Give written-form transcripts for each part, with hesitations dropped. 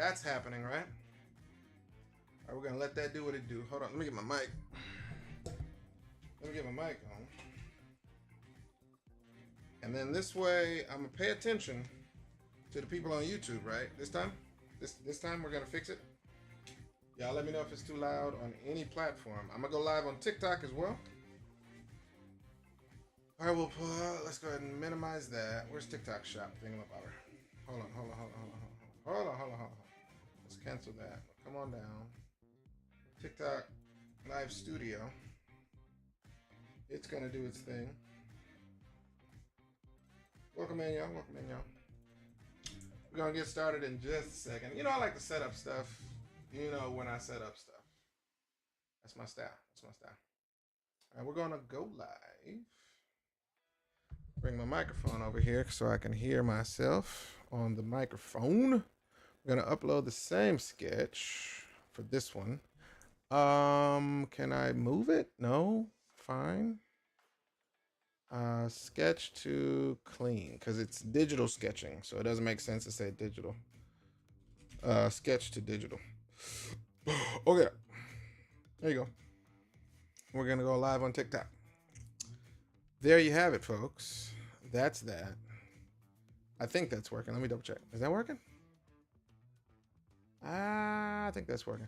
That's happening, right? All right, we're gonna let that do what it do. Hold on, let me get my mic. Let me get my mic on. And then this way, I'm gonna pay attention to the people on YouTube, right? This time? This time we're gonna fix it. Y'all let me know if it's too loud on any platform. I'm gonna go live on TikTok as well. All right, well, let's go ahead and minimize that. Where's TikTok shop? Thingamabobber. Hold on. Let's cancel that. Come on down. TikTok Live Studio. It's gonna do its thing. Welcome in, y'all. We're gonna get started in just a second. You know, I like to set up stuff. You know, when I set up stuff. That's my style. All right, we're gonna go live. Bring my microphone over here so I can hear myself on the microphone. We're gonna upload the same sketch for this one. Can I move it? No, fine. Sketch to clean, because it's digital sketching, so it doesn't make sense to say digital. Sketch to digital. Okay, there you go. We're gonna go live on TikTok. There you have it, folks. That's that. I think that's working. Let me double check. Is that working? I think that's working.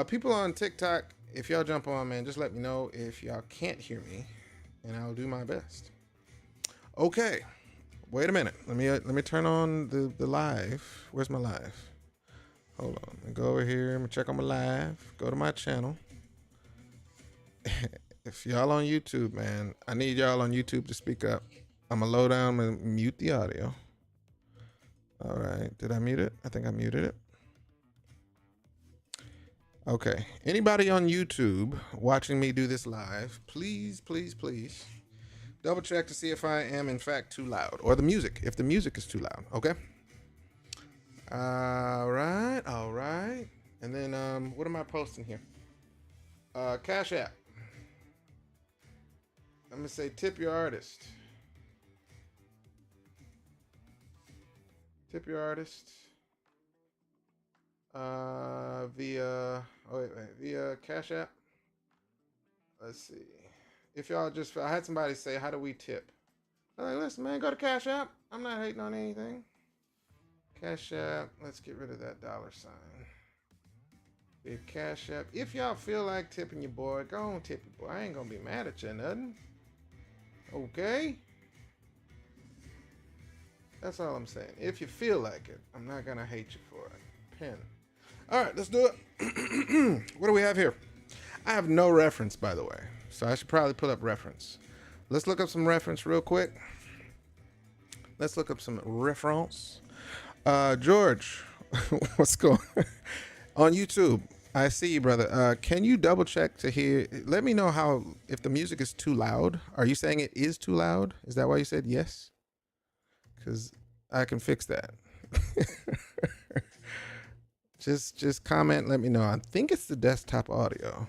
People on TikTok, if y'all jump on, man, just let me know if y'all can't hear me, and I'll do my best. Okay. Wait a minute. Let me turn on the live. Where's my live? Hold on. Let me go over here. Let me check on my live. Go to my channel. If y'all on YouTube, man, I need y'all on YouTube to speak up. I'm gonna low down and mute the audio. All right. Did I mute it? I think I muted it. Okay. Anybody on YouTube watching me do this live, please double check to see if I am in fact too loud, or the music, if the music is too loud. Okay. All right. And then what am I posting here? Cash App. I'm gonna say tip your artist. Tip your artist. Via Cash App. Let's see. If y'all just, I had somebody say, how do we tip? I'm like, listen, man, go to Cash App. I'm not hating on anything. Cash App. Let's get rid of that $sign. Via Cash App. If y'all feel like tipping your boy, go on tip your boy. I ain't gonna be mad at you, nothing. Okay? That's all I'm saying. If you feel like it, I'm not gonna hate you for it. Pin. All right, let's do it. What do we have here? I have no reference, by the way, so I should probably put up reference. Let's look up some reference real quick. Let's look up some reference. George, what's going on YouTube? I see you, brother. Can you double check to hear? Let me know how, if the music is too loud. Are you saying it is too loud? Is that why you said yes? Because I can fix that. Just comment, let me know. I think it's the desktop audio,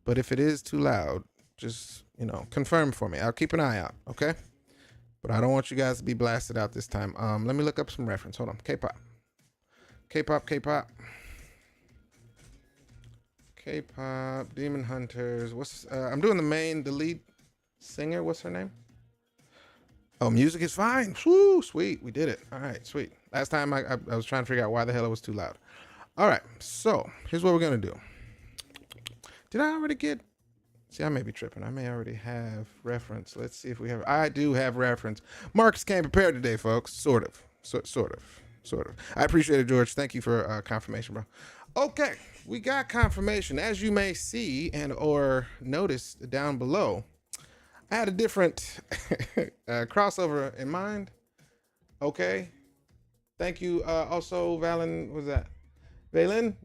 but if it is too loud, just, confirm for me. I'll keep an eye out, okay? But I don't want you guys to be blasted out this time. Let me look up some reference. Hold on. K-pop Demon Hunters. I'm doing the lead singer. What's her name? Oh, music is fine. Woo, sweet. We did it. All right, sweet. Last time I was trying to figure out why the hell it was too loud. All right, so here's what we're going to do. Did I already get... See, I may be tripping. I may already have reference. Let's see if we have... I do have reference. Marcus came prepared today, folks. Sort of. I appreciate it, George. Thank you for confirmation, bro. Okay, we got confirmation. As you may see and or notice down below, I had a different crossover in mind. Okay. Thank you. Also, Valen, what's that? Valen?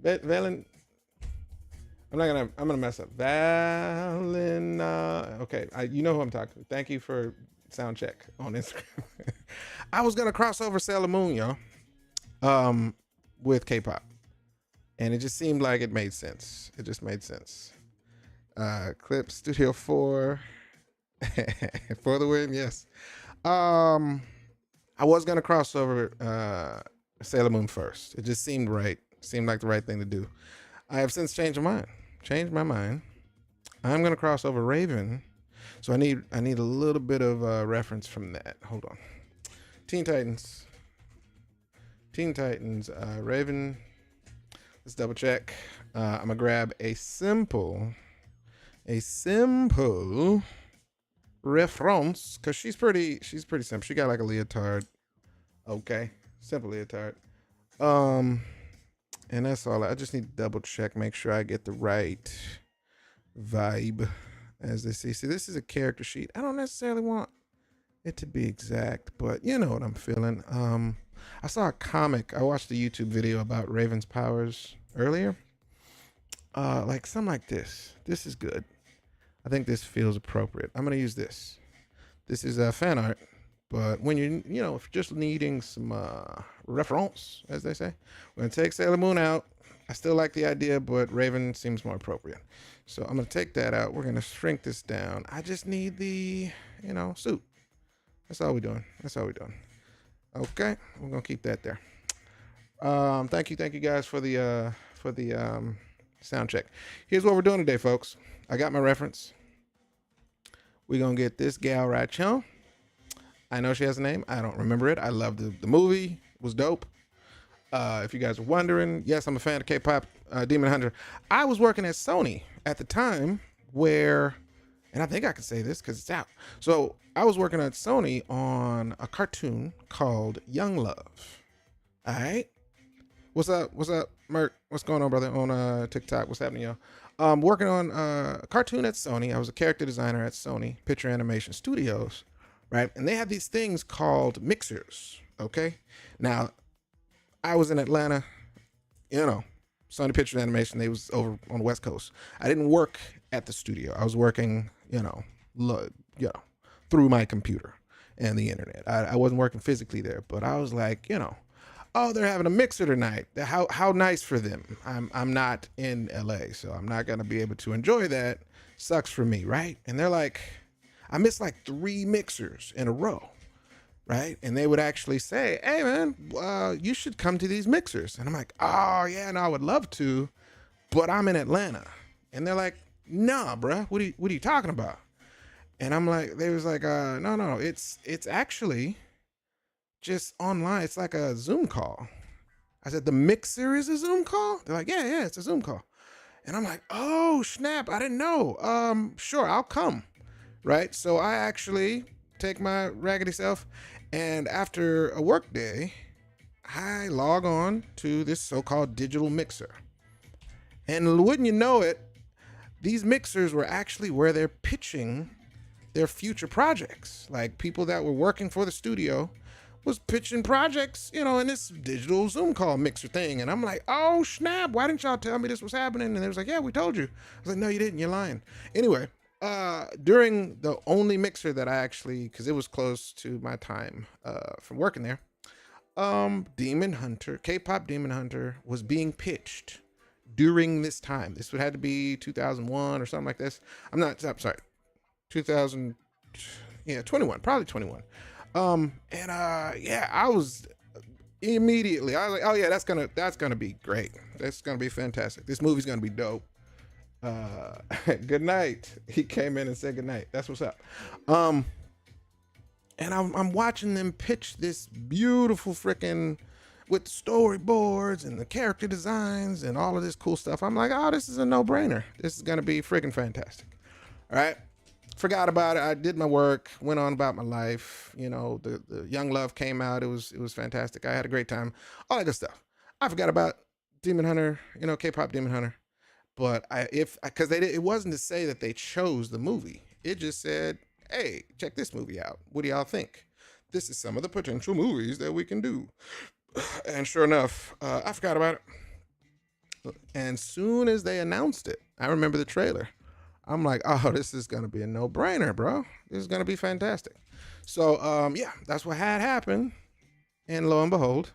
I'm gonna mess up. Valen. Okay. You know who I'm talking to. Thank you for sound check on Instagram. I was gonna cross over Sailor Moon, y'all, with K-pop, and it just seemed like it made sense. It just made sense. Clip Studio 4. For the win, yes. I was gonna cross over Sailor Moon first. It just seemed right. Seemed like the right thing to do. I have since changed my mind. Changed my mind. I'm gonna cross over Raven. So I need a little bit of reference from that. Hold on. Teen Titans. Teen Titans. Raven. Let's double check. I'm gonna grab a simple reference because she's pretty simple. She got like a leotard. Okay, simple leotard. And that's all. I just need to double check, make sure I get the right vibe as they see. See, this is a character sheet. I don't necessarily want it to be exact, but you know what I'm feeling. I saw a comic. I watched a YouTube video about Raven's powers earlier. Like something like this. This is good. I think this feels appropriate. I'm gonna use this. This is fan art, but when if you're just needing some reference, as they say, we're gonna take Sailor Moon out. I still like the idea, but Raven seems more appropriate. So I'm gonna take that out. We're gonna shrink this down. I just need the, suit. That's all we're doing. Okay, we're gonna keep that there. Thank you guys for the sound check. Here's what we're doing today, folks. I got my reference. We're gonna get this gal right here. I know she has a name. I don't remember it. I love the movie. It was dope. If you guys are wondering, yes, I'm a fan of KPop Demon Hunter. I was working at Sony at the time and I think I can say this because it's out. So I was working at Sony on a cartoon called Young Love. All right. What's up, Merk? What's going on, brother? On TikTok. What's happening, y'all? Working on a cartoon at Sony. I was a character designer at Sony Picture Animation Studios, right? And they have these things called mixers. Okay. Now, I was in Atlanta, Sony Picture Animation. They was over on the West Coast. I didn't work at the studio. I was working, through my computer and the internet. I wasn't working physically there, but I was like, oh, they're having a mixer tonight. How nice for them. I'm not in LA, so I'm not gonna be able to enjoy that. Sucks for me, right? And they're like, I missed like 3 mixers in a row. Right? And they would actually say, hey man, you should come to these mixers. And I'm like, oh yeah, no, I would love to, but I'm in Atlanta. And they're like, nah, bruh, what are you talking about? And I'm like, they was like, no, it's actually just online. It's like a Zoom call. I said, the mixer is a Zoom call? They're like, yeah, it's a Zoom call. And I'm like, oh snap, I didn't know. Sure, I'll come. Right? So I actually take my raggedy self, and after a work day, I log on to this so-called digital mixer. And wouldn't you know it, these mixers were actually where they're pitching their future projects. Like people that were working for the studio was pitching projects, in this digital Zoom call mixer thing. And I'm like, oh snap, why didn't y'all tell me this was happening? And they was like, yeah, we told you. I was like, no, you didn't, you're lying. Anyway, during the only mixer that I actually, because it was close to my time from working there, Demon Hunter, K-Pop Demon Hunter was being pitched during this time. This would have to be 2001 or something like this. I'm sorry, 2000, 21, probably 21. I was immediately, I was like, oh yeah, that's gonna be great. That's gonna be fantastic. This movie's gonna be dope. Good night. He came in and said good night. That's what's up. And I'm watching them pitch this beautiful freaking with the storyboards and the character designs and all of this cool stuff. I'm like, oh, this is a no-brainer. This is gonna be freaking fantastic. All right. Forgot about it. I did my work, went on about my life. The Young Love came out. It was fantastic. I had a great time. All that good stuff. I forgot about Demon Hunter, K-Pop Demon Hunter. But it wasn't to say that they chose the movie. It just said, hey, check this movie out. What do y'all think? This is some of the potential movies that we can do. And sure enough, I forgot about it. And soon as they announced it, I remember the trailer. I'm like, oh, this is going to be a no-brainer, bro. This is going to be fantastic. So, that's what had happened. And lo and behold,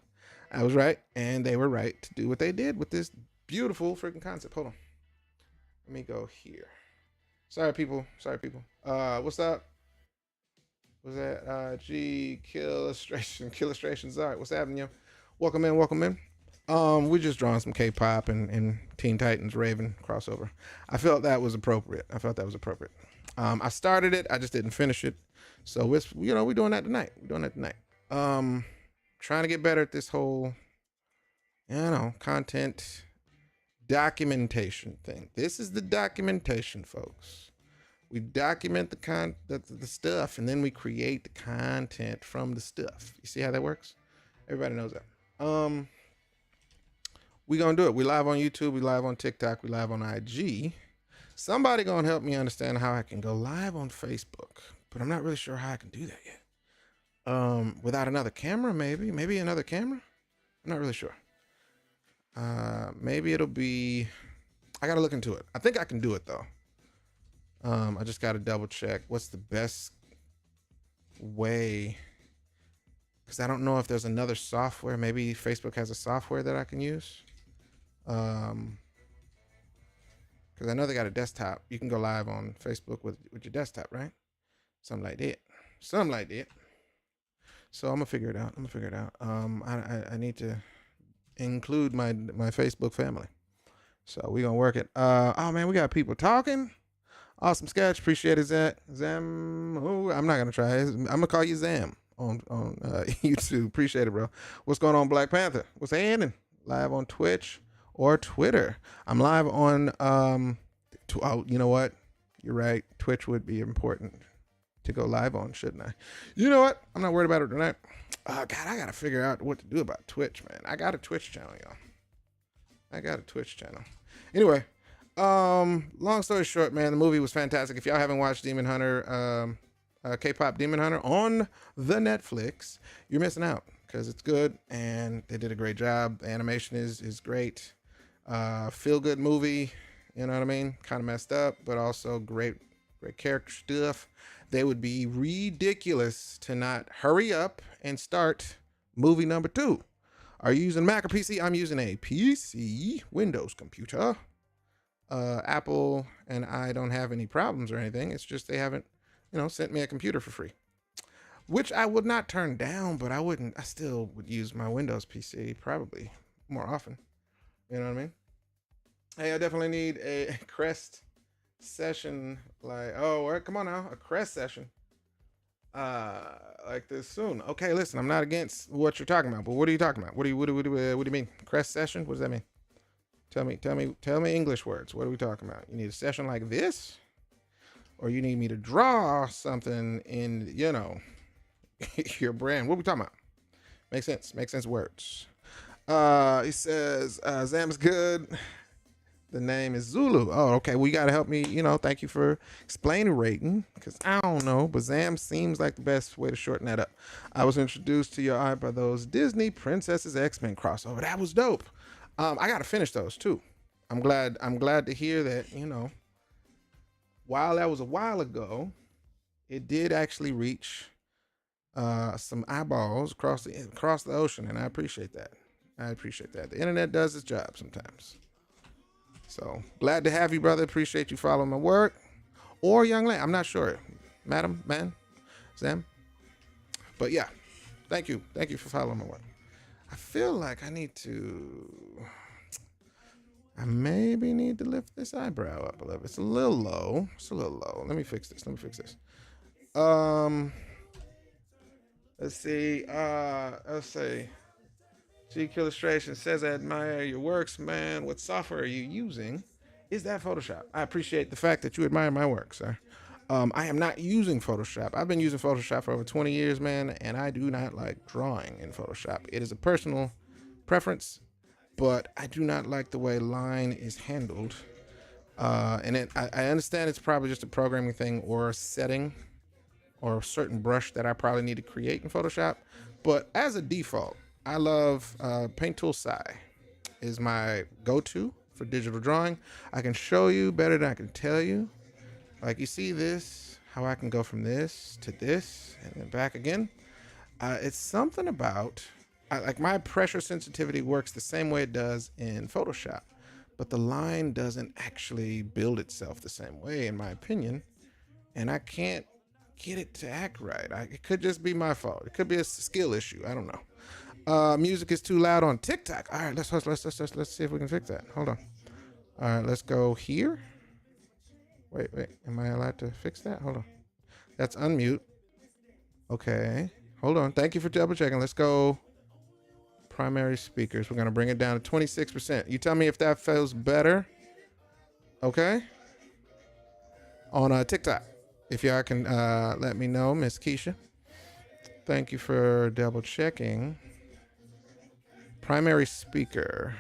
I was right. And they were right to do what they did with this beautiful freaking concept. Hold on. Let me go here. Sorry, people. What's up? Was that Killillustrations? All right, what's happening, yo? Welcome in, welcome in. We're just drawing some K-pop and Teen Titans Raven crossover. I felt that was appropriate. I started it, I just didn't finish it. So we're doing that tonight. Trying to get better at this whole, content documentation thing. This is the documentation, folks. We document the stuff, and then we create the content from the stuff. You see how that works? Everybody knows that. We gonna do it. We live on YouTube. We live on TikTok. We live on IG. Somebody gonna help me understand how I can go live on Facebook, but I'm not really sure how I can do that yet. Without another camera, maybe another camera. I'm not really sure. Maybe it'll be. I gotta look into it. I think I can do it though. I just gotta double check what's the best way. Because I don't know if there's another software. Maybe Facebook has a software that I can use. Because I know they got a desktop. You can go live on Facebook with your desktop, right? Something like that. So I'm gonna figure it out. I need to include my Facebook family. So we're gonna work it. Oh man, we got people talking. Awesome sketch. Appreciate it, Zam. Oh, I'm not gonna try it. I'm gonna call you Zam on YouTube. Appreciate it, bro. What's going on, Black Panther? What's happening? Live on Twitch or Twitter. I'm live on you know what? You're right. Twitch would be important to go live on, shouldn't I? You know what? I'm not worried about it tonight. God, I gotta figure out what to do about Twitch, man. I got a Twitch channel, y'all. Anyway, long story short, man, the movie was fantastic. If y'all haven't watched Demon Hunter, K-Pop Demon Hunter on the Netflix, you're missing out because it's good and they did a great job. The animation is great. Feel good movie, you know what I mean? Kind of messed up, but also great character stuff. They would be ridiculous to not hurry up and start movie number 2. Are you using Mac or PC? I'm using a PC, Windows computer. Apple and I don't have any problems or anything. It's just they haven't, sent me a computer for free, which I would not turn down, but I still would use my Windows PC probably more often. You know what I mean? Hey, I definitely need a Crest session. Come on now, a Crest session. Like this soon. Okay, listen, I'm not against what you're talking about, but what are you talking about? What do you mean? Crest session? What does that mean? Tell me English words. What are we talking about? You need a session like this? Or you need me to draw something in, your brand? What are we talking about? Makes sense words. He says, Zam's good. The name is Zulu. Oh, okay. Well, you got to help me, thank you for explaining rating, because I don't know, but Zam seems like the best way to shorten that up. I was introduced to your eye by those Disney Princesses X-Men crossover. That was dope. I got to finish those too. I'm glad to hear that, while that was a while ago, it did actually reach some eyeballs across the ocean, and I appreciate that. The internet does its job sometimes. So glad to have you, brother. Appreciate you following my work. Or young lady, I'm not sure. Madam, man, Sam. But yeah, thank you for following my work. I feel like I maybe need to lift this eyebrow up a little bit. It's a little low. Let me fix this. Let's see. GQ Illustration says, I admire your works, man. What software are you using? Is that Photoshop? I appreciate the fact that you admire my work, sir. I am not using Photoshop. I've been using Photoshop for over 20 years, man, and I do not like drawing in Photoshop. It is a personal preference, but I do not like the way line is handled. I understand it's probably just a programming thing or a setting or a certain brush that I probably need to create in Photoshop. But as a default, I love Paint Tool Sai is my go-to for digital drawing. I can show you better than I can tell you. Like you see this, how I can go from this to this and then back again. It's something about, like my pressure sensitivity works the same way it does in Photoshop, but the line doesn't actually build itself the same way, in my opinion. And I can't get it to act right. It could just be my fault. It could be a skill issue. I don't know. Music is too loud on TikTok. All right, let's see if we can fix that. Hold on. All right, let's go here. Wait. Am I allowed to fix that? Hold on. That's unmute. Okay. Hold on. Thank you for double checking. Let's go primary speakers. We're going to bring it down to 26%. You tell me if that feels better. Okay. On TikTok. If y'all can let me know, Miss Keisha. Thank you for double checking. Primary speaker.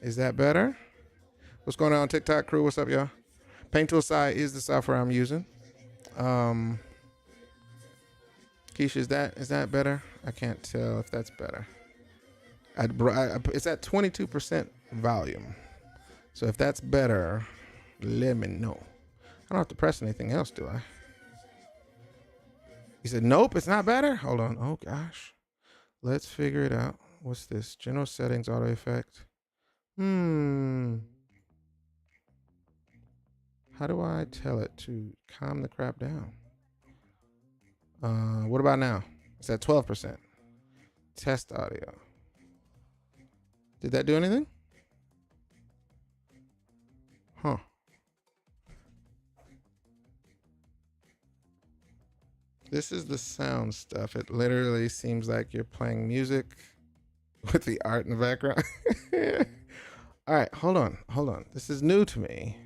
Is that better? What's going on, TikTok crew? What's up, y'all? Paint Tool SI is the software I'm using. Keisha, is that better? I can't tell if that's better. It's at 22% volume. So if that's better, let me know. I don't have to press anything else, do I? He said, nope, it's not better. Hold on. Oh, gosh. Let's figure it out. What's this? General settings, auto effect. How do I tell it to calm the crap down? What about now? It's at 12%. Test audio. Did that do anything? Huh. This is the sound stuff. It literally seems like you're playing music with the art in the background. All right, hold on. This is new to me.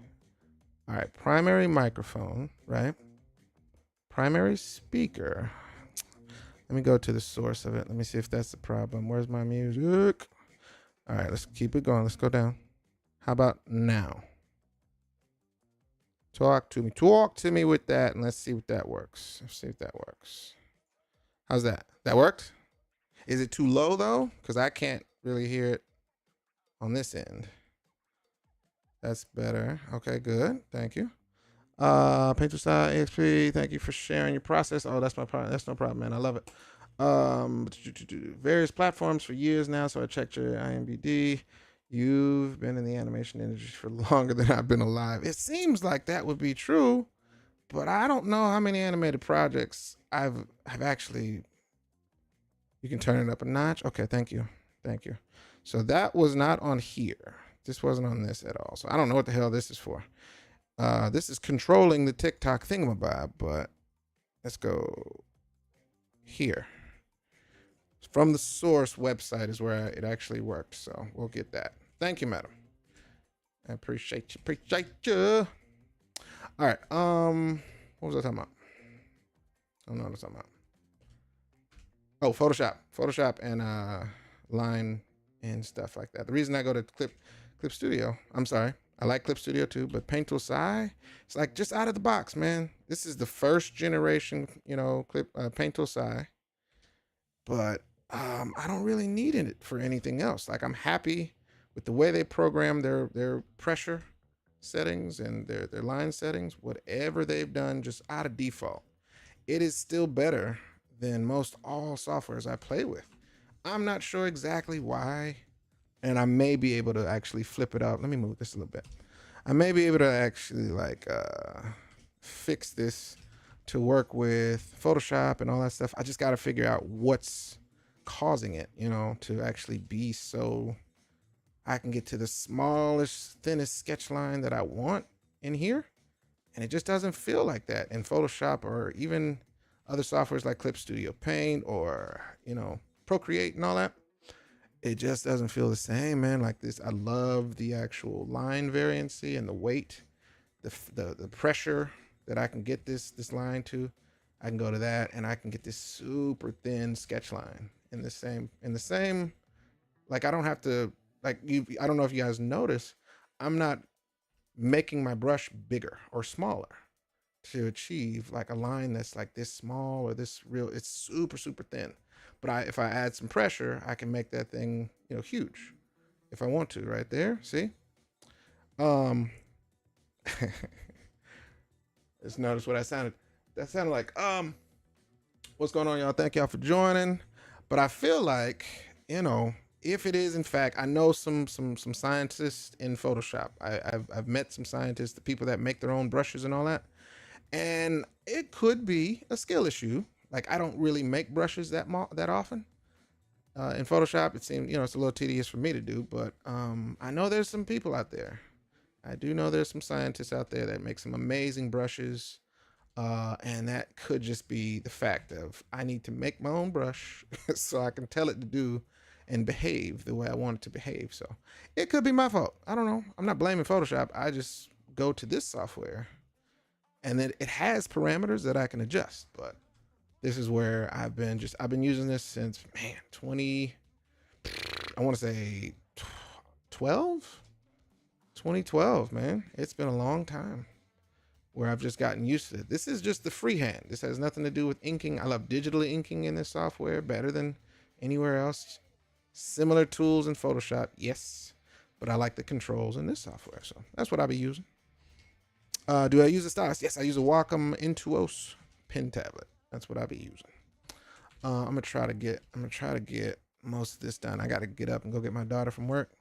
All right, primary microphone, right? Primary speaker. Let me go to the source of it. Let me see if that's the problem. Where's my music? All right, let's keep it going. Let's go down. How about now? Talk to me with that, and let's see what that works. Let's see if that works. How's that? That worked? Is it too low though? Because I can't really hear it on this end. That's better. Okay, good. Thank you. Painter Style XP, thank you for sharing your process. Oh, that's my problem. That's no problem, man. I love it. Various platforms for years now, so I checked your IMDb. You've been in the animation industry for longer than I've been alive. It seems like that would be true, but I don't know how many animated projects I've actually. You can turn it up a notch. Okay, thank you. So that was not on here. This wasn't on this at all. So I don't know what the hell this is for. This is controlling the TikTok thingamabob, but let's go here. From the source website is where it actually worked. So we'll get that. Thank you, madam. I appreciate you. All right. What was I talking about? I don't know what I was talking about. Oh, Photoshop and line and stuff like that. The reason I go to Clip Studio, I'm sorry, I like Clip Studio too, but Paint Tool SI, it's like just out of the box, man. This is the first generation, Paint Tool SI, but I don't really need it for anything else. Like I'm happy with the way they program their pressure settings and their line settings, whatever they've done, just out of default. It is still better than most all softwares I play with. I'm not sure exactly why, and I may be able to actually flip it up. Let me move this a little bit. I may be able to actually fix this to work with Photoshop and all that stuff. I just got to figure out what's causing it, to actually be so I can get to the smallest, thinnest sketch line that I want in here. And it just doesn't feel like that in Photoshop or even other softwares like Clip Studio Paint or, Procreate and all that. It just doesn't feel the same, man. Like this, I love the actual line variancy and the weight, the pressure that I can get this line to. I can go to that and I can get this super thin sketch line in the same. Like I don't have to I don't know if you guys notice, I'm not making my brush bigger or smaller to achieve like a line that's like this small or this real. It's super super thin. But if I add some pressure, I can make that thing, huge if I want to. Right there, see? Just notice what I sounded. That sounded like what's going on, y'all? Thank y'all for joining. But I feel like, if it is in fact, I know some scientists in Photoshop. I've met some scientists, the people that make their own brushes and all that, and it could be a skill issue. Like I don't really make brushes that often, In Photoshop, it seems, it's a little tedious for me to do, but I know there's some people out there. I do know there's some scientists out there that make some amazing brushes. And that could just be the fact of I need to make my own brush so I can tell it to do and behave the way I want it to behave. So it could be my fault. I don't know. I'm not blaming Photoshop. I just go to this software and then it has parameters that I can adjust. But this is where I've been using this since, man, 20, I want to say 12, 2012, man. It's been a long time where I've just gotten used to it. This is just the freehand. This has nothing to do with inking. I love digitally inking in this software better than anywhere else. Similar tools in Photoshop, yes, but I like the controls in this software. So that's what I'll be using. Do I use a stylus? Yes, I use a Wacom Intuos pen tablet. That's what I'll be using. I'm gonna try to get most of this done. I gotta get up and go get my daughter from work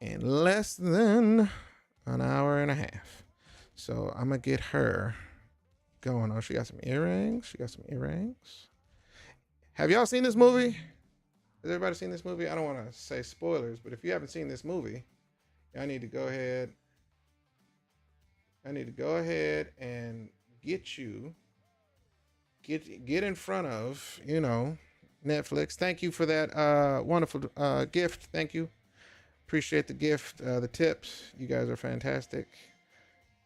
in less than an hour and a half. So I'm gonna get her going. Oh, she got some earrings. Have y'all seen this movie? Has everybody seen this movie? I don't want to say spoilers, but if you haven't seen this movie, I need to go ahead and get in front of, Netflix. Thank you for that wonderful gift. Thank you. Appreciate the gift, the tips. You guys are fantastic.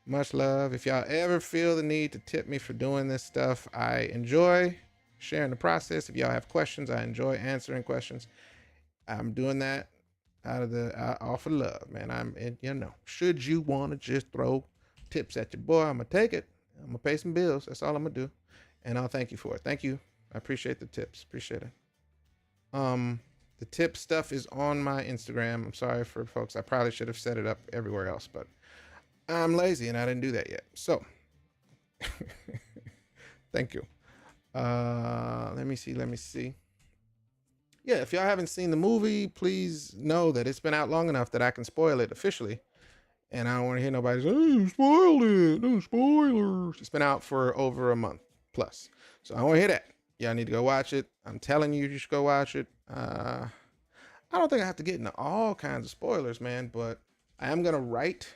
Much love. If y'all ever feel the need to tip me for doing this stuff, I enjoy sharing the process. If y'all have questions, I enjoy answering questions. I'm doing that off of love, man. Should you want to just throw tips at your boy, I'm gonna take it. I'm gonna pay some bills. That's all I'm gonna do, and I'll thank you for it. Thank you. I appreciate the tips. Appreciate it. The tip stuff is on my Instagram. I'm sorry for folks. I probably should have set it up everywhere else, but I'm lazy and I didn't do that yet. So, thank you. Let me see. Yeah, if y'all haven't seen the movie, please know that it's been out long enough that I can spoil it officially. And I don't want to hear nobody say, "Oh, you spoiled it. No spoilers." It's been out for over a month plus. So I want to hear that. Y'all need to go watch it. I'm telling you, you should go watch it. I don't think I have to get into all kinds of spoilers, man, but I am going to write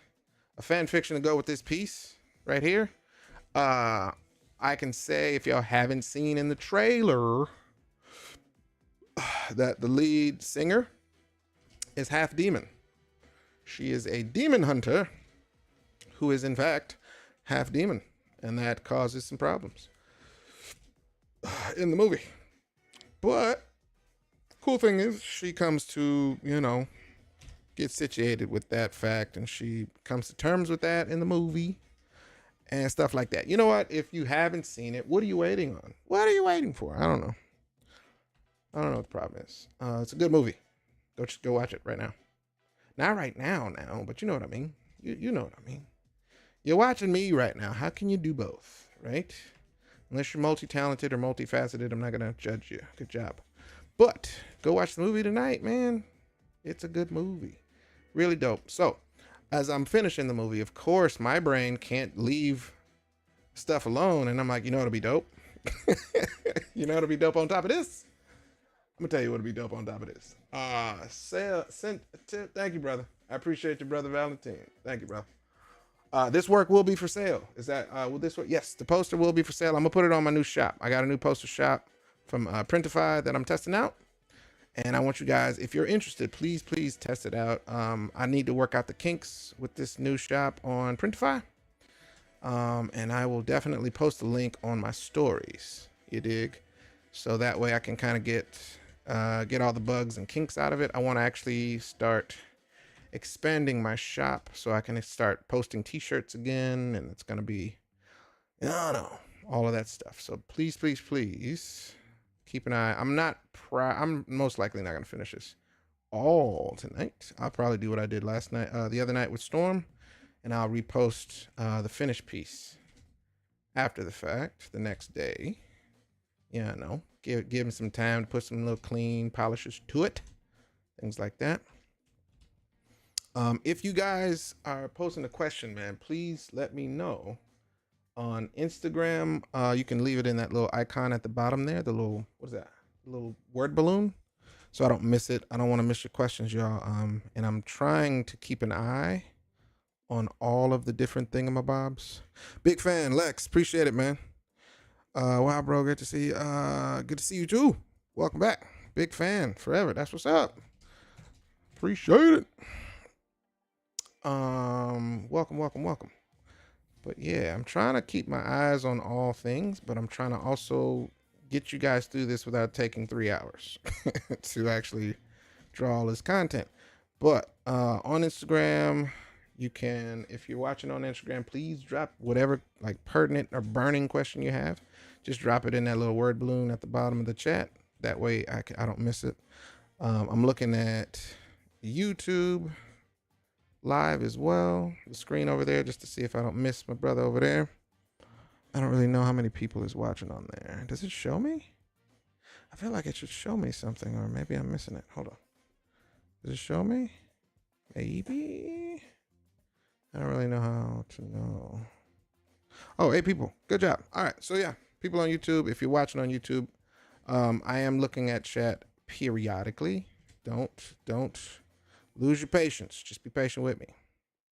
a fan fiction to go with this piece right here. I can say, if y'all haven't seen in the trailer, that the lead singer is half demon. She is a demon hunter who is in fact half demon, and that causes some problems in the movie. But cool thing is she comes to, get situated with that fact, and she comes to terms with that in the movie and stuff like that. You know what? If you haven't seen it, what are you waiting on? What are you waiting for? I don't know. I don't know what the problem is. It's a good movie. Go watch it right now. Not right now, but you know what I mean. You know what I mean. You're watching me right now. How can you do both, right? Unless you're multi-talented or multifaceted, I'm not going to judge you. Good job. But go watch the movie tonight, man. It's a good movie. Really dope. So, as I'm finishing the movie, of course, my brain can't leave stuff alone. And I'm like, you know what'll be dope? You know what'll be dope on top of this? I'm going to tell you what'll be dope on top of this. Thank you, brother. I appreciate you, brother Valentine. Thank you, bro. This work will be for sale. Is that, will this work? Yes, the poster will be for sale. I'm going to put it on my new shop. I got a new poster shop from Printify that I'm testing out. And I want you guys, if you're interested, please test it out. I need to work out the kinks with this new shop on Printify. And I will definitely post a link on my stories. You dig? So that way I can kind of get all the bugs and kinks out of it. I want to actually start expanding my shop so I can start posting t-shirts again, and it's going to be, I don't know, all of that stuff. So please keep an eye. I'm most likely not going to finish this all tonight. I'll probably do what I did last night, the other night with Storm, and I'll repost the finished piece after the fact the next day. Yeah, no, give him some time to put some little clean polishes to it, things like that. If you guys are posting a question, man, please let me know on Instagram. You can leave it in that little icon at the bottom there, the little, what is that? The little word balloon. so I don't miss it. I don't want to miss your questions, y'all. And I'm trying to keep an eye on all of the different thingamabobs. Big fan, Lex. Appreciate it, man. Wow, bro. Good to see you. Good to see you too. Welcome back. Big fan forever. That's what's up. Appreciate it. Welcome, welcome, welcome. But yeah, I'm trying to keep my eyes on all things, but I'm trying to also get you guys through this without taking 3 hours to actually draw all this content. But on Instagram, you can, if you're watching on Instagram, please drop whatever like pertinent or burning question you have. Just drop it in that little word balloon at the bottom of the chat. That way I don't miss it. I'm looking at YouTube live as well, the screen over there, just to see if I don't miss my brother over there. I don't really know how many people is watching on there. Does it show me? I feel like it should show me something, or maybe I'm missing it. Hold on. Does it show me? Maybe. I don't really know how to know. Oh, 8 people. Good job. All right. So yeah, people on YouTube, if you're watching on YouTube, I am looking at chat periodically. Don't lose your patience. Just be patient with me.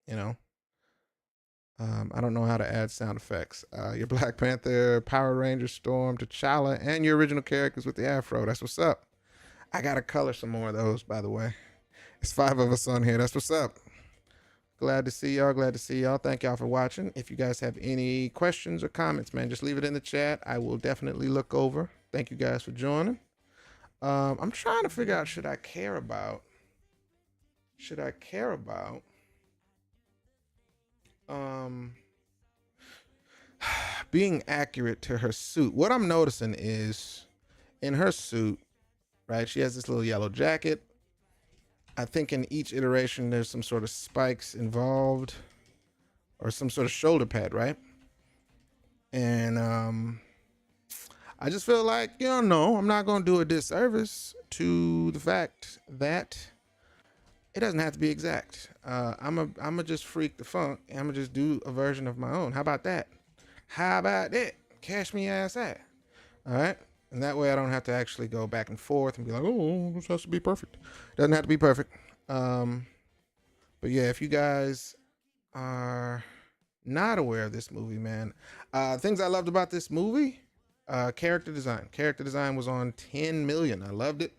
You know. I don't know how to add sound effects. Your Black Panther, Power Ranger, Storm, T'Challa, and your original characters with the afro. That's what's up. I gotta color some more of those, by the way. It's 5 of us on here. That's what's up. Glad to see y'all. Glad to see y'all. Thank y'all for watching. If you guys have any questions or comments, man, just leave it in the chat. I will definitely look over. Thank you guys for joining. I'm trying to figure out, should I care about being accurate to her suit. What I'm noticing is in her suit, right, she has this little yellow jacket. I think in each iteration there's some sort of spikes involved or some sort of shoulder pad, right? And I just feel like, no, I'm not going to do a disservice to the fact that it doesn't have to be exact. I'm a just freak the funk, and I'm going to just do a version of my own. How about that? How about that? Cash me ass at. All right? And that way I don't have to actually go back and forth and be like, oh, this has to be perfect. Doesn't have to be perfect. But yeah, if you guys are not aware of this movie, man, things I loved about this movie, character design. Character design was on 10 million. I loved it.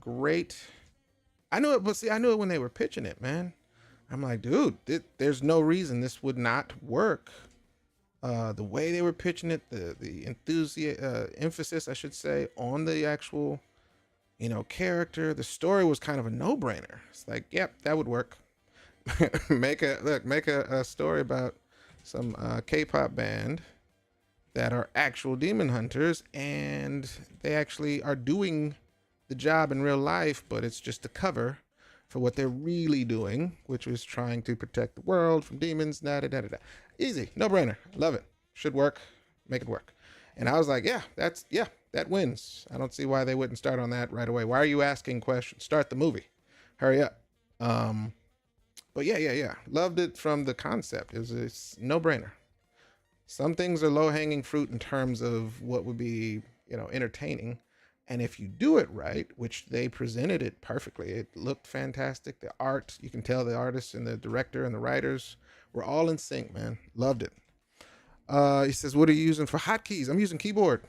Great. I knew it, but see, I knew it when they were pitching it, man. I'm like, dude, there's no reason this would not work. The way they were pitching it, the emphasis, I should say, on the actual, character. The story was kind of a no-brainer. It's like, yep, that would work. make a story about some K-pop band that are actual demon hunters, and they actually are doing the job in real life, but it's just a cover for what they're really doing, which was trying to protect the world from demons. Easy, no brainer. Love it. Should work. Make it work. And I was like, that wins. I don't see why they wouldn't start on that right away. Why are you asking questions? Start the movie. Hurry up. But yeah. Loved it from the concept. It's no brainer. Some things are low hanging fruit in terms of what would be, entertaining. And if you do it right, which they presented it perfectly, it looked fantastic. The art, you can tell the artists and the director and the writers were all in sync, man. Loved it. He says, what are you using for hotkeys? I'm using keyboard.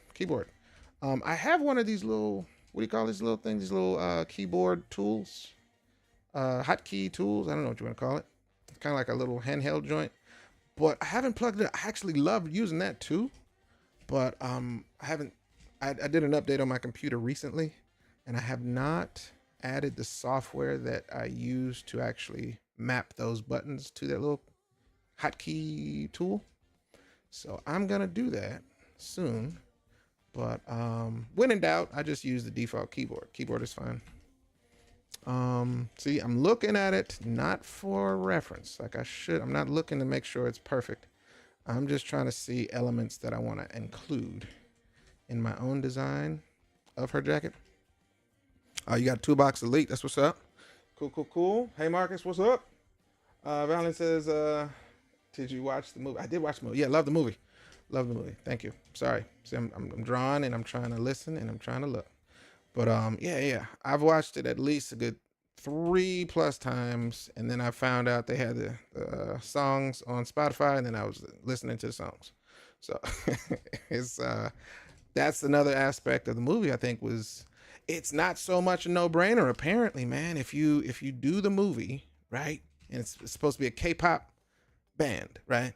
I have one of these little, what do you call these little things? These little keyboard tools, hotkey tools. I don't know what you want to call it. It's kind of like a little handheld joint, but I haven't plugged it. I actually love using that too, but I did an update on my computer recently, and I have not added the software that I use to actually map those buttons to that little hotkey tool. So I'm going to do that soon. But when in doubt, I just use the default keyboard. Keyboard is fine. See, I'm looking at it not for reference like I should. I'm not looking to make sure it's perfect. I'm just trying to see elements that I want to include in my own design of her jacket. You got Toolbox Elite. That's what's up. Cool. Hey, Marcus, what's up? Valen says, did you watch the movie? I did watch the movie. Yeah, love the movie. Thank you. Sorry. See, I'm drawing and I'm trying to listen and I'm trying to look. But yeah, I've watched it at least a good 3+ times, and then I found out they had the songs on Spotify, and then I was listening to the songs. So it's that's another aspect of the movie I think was it's not so much a no-brainer apparently, man. If you do the movie, right? And it's supposed to be a K-pop band, right?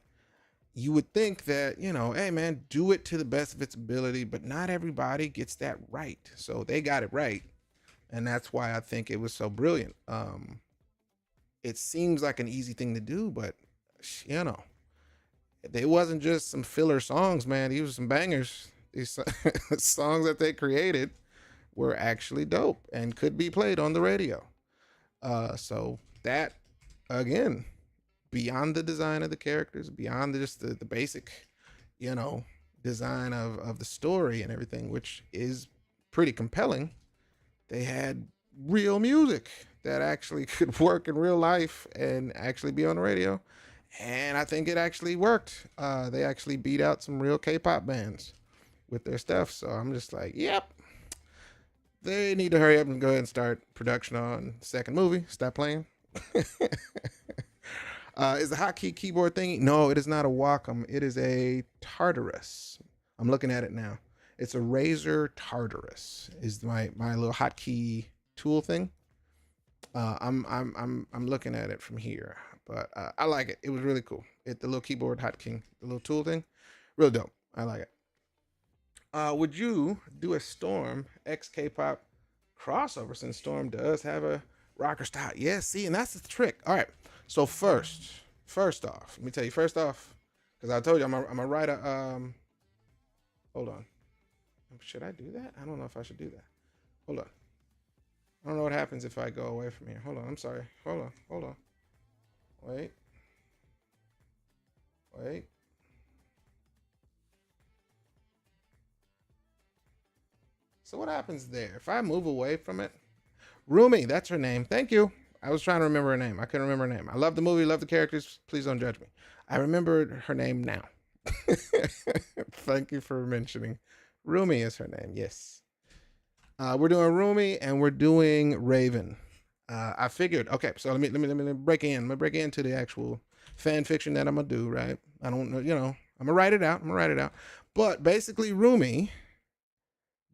You would think that, hey man, do it to the best of its ability, but not everybody gets that right. So they got it right. And that's why I think it was so brilliant. It seems like an easy thing to do, but you know, it wasn't just some filler songs, man. These were some bangers. These songs that they created were actually dope and could be played on the radio. So that again, beyond the design of the characters, beyond just the basic, you know, design of the story and everything, which is pretty compelling, they had real music that actually could work in real life and actually be on the radio. And I think it actually worked. They actually beat out some real K-pop bands with their stuff. So I'm just like, yep, they need to hurry up and go ahead and start production on the second movie. Stop playing. Is the hotkey keyboard thingy? No, it is not a Wacom. It is a Tartarus. I'm looking at it now. It's a Razer Tartarus. Is my little hotkey tool thing. I'm looking at it from here, but I like it. It was really cool. The little keyboard hotkey, the little tool thing, real dope. I like it. Would you do a Storm X K-pop crossover since Storm does have a rocker style? Yeah, see, and that's the trick. All right. So first off, let me tell you. First off, because I told you I'm gonna write a Hold on. Should I do that? I don't know if I should do that. Hold on. I don't know what happens if I go away from here. Hold on. I'm sorry. Hold on. Wait. Wait. So what happens there? If I move away from it, Rumi, that's her name. Thank you. I was trying to remember her name. I couldn't remember her name. I love the movie, love the characters. Please don't judge me. I remembered her name now. Thank you for mentioning. Rumi is her name. Yes. We're doing Rumi and we're doing Raven. I figured. Okay, so let me break in. Let me break into the actual fan fiction that I'm gonna do. Right. I don't know. I'm gonna write it out. But basically, Rumi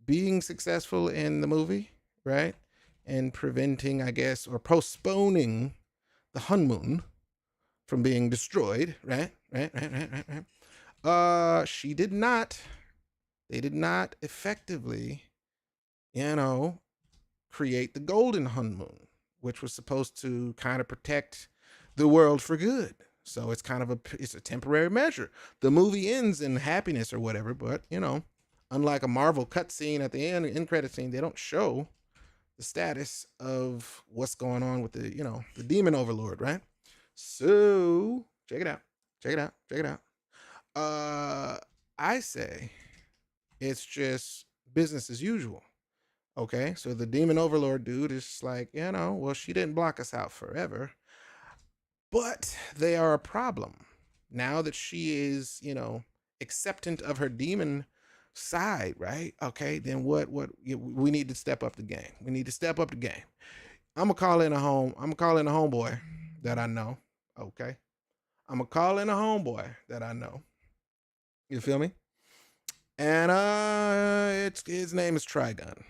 being successful in the movie, right, and preventing, I guess, or postponing the honeymoon from being destroyed, right. She did not. They did not effectively, you know, create the golden honeymoon, which was supposed to kind of protect the world for good. So it's a temporary measure. The movie ends in happiness or whatever, but unlike a Marvel cutscene at the end credit scene, they don't show the status of what's going on with the demon overlord, right? So check it out. I say it's just business as usual. Okay, so the demon overlord dude is like, well, she didn't block us out forever, but they are a problem now that she is, acceptant of her demon side, right? Okay, then we need to step up the game. We need to step up the game. I'm gonna call in a homeboy that I know. Okay, I'm gonna call in a homeboy that I know. You feel me? And it's his name is Trigun.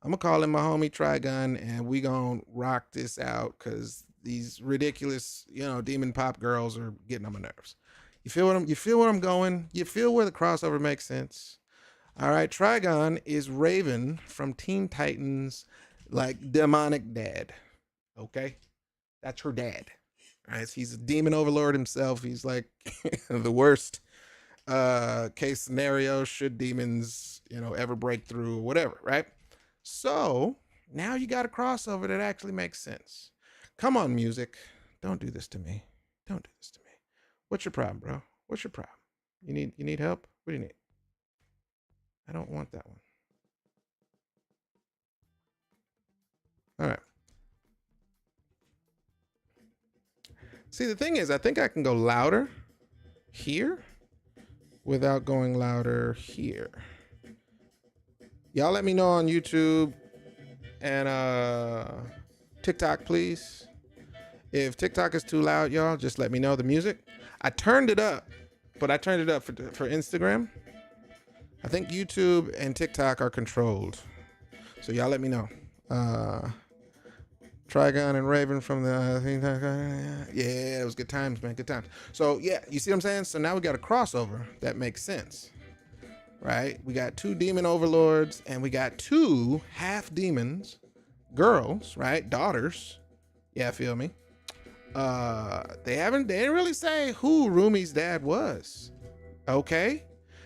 I'm gonna call him my homie Trigun, and we gonna rock this out because these ridiculous, demon pop girls are getting on my nerves. You feel where I'm going? You feel where the crossover makes sense? All right, Trigon is Raven from Teen Titans, like demonic dad. Okay, that's her dad. All right, he's a demon overlord himself. He's like the worst case scenario should demons, ever break through or whatever, right? So now you got a crossover that actually makes sense. Come on, music. Don't do this to me. Don't do this to me. What's your problem, bro? What's your problem? You need help? What do you need? I don't want that one. All right. See, the thing is, I think I can go louder here without going louder here. Y'all let me know on YouTube and TikTok, please. If TikTok is too loud, y'all, just let me know the music. I turned it up, but I turned it up for Instagram. I think YouTube and TikTok are controlled. So y'all let me know. Trigon and Raven from the yeah, it was good times, man. Good times. So yeah, you see what I'm saying? So now we got a crossover that makes sense. Right? We got 2 demon overlords and we got 2 half demons, girls, right? Daughters. Yeah, feel me? They didn't really say who Rumi's dad was. Okay.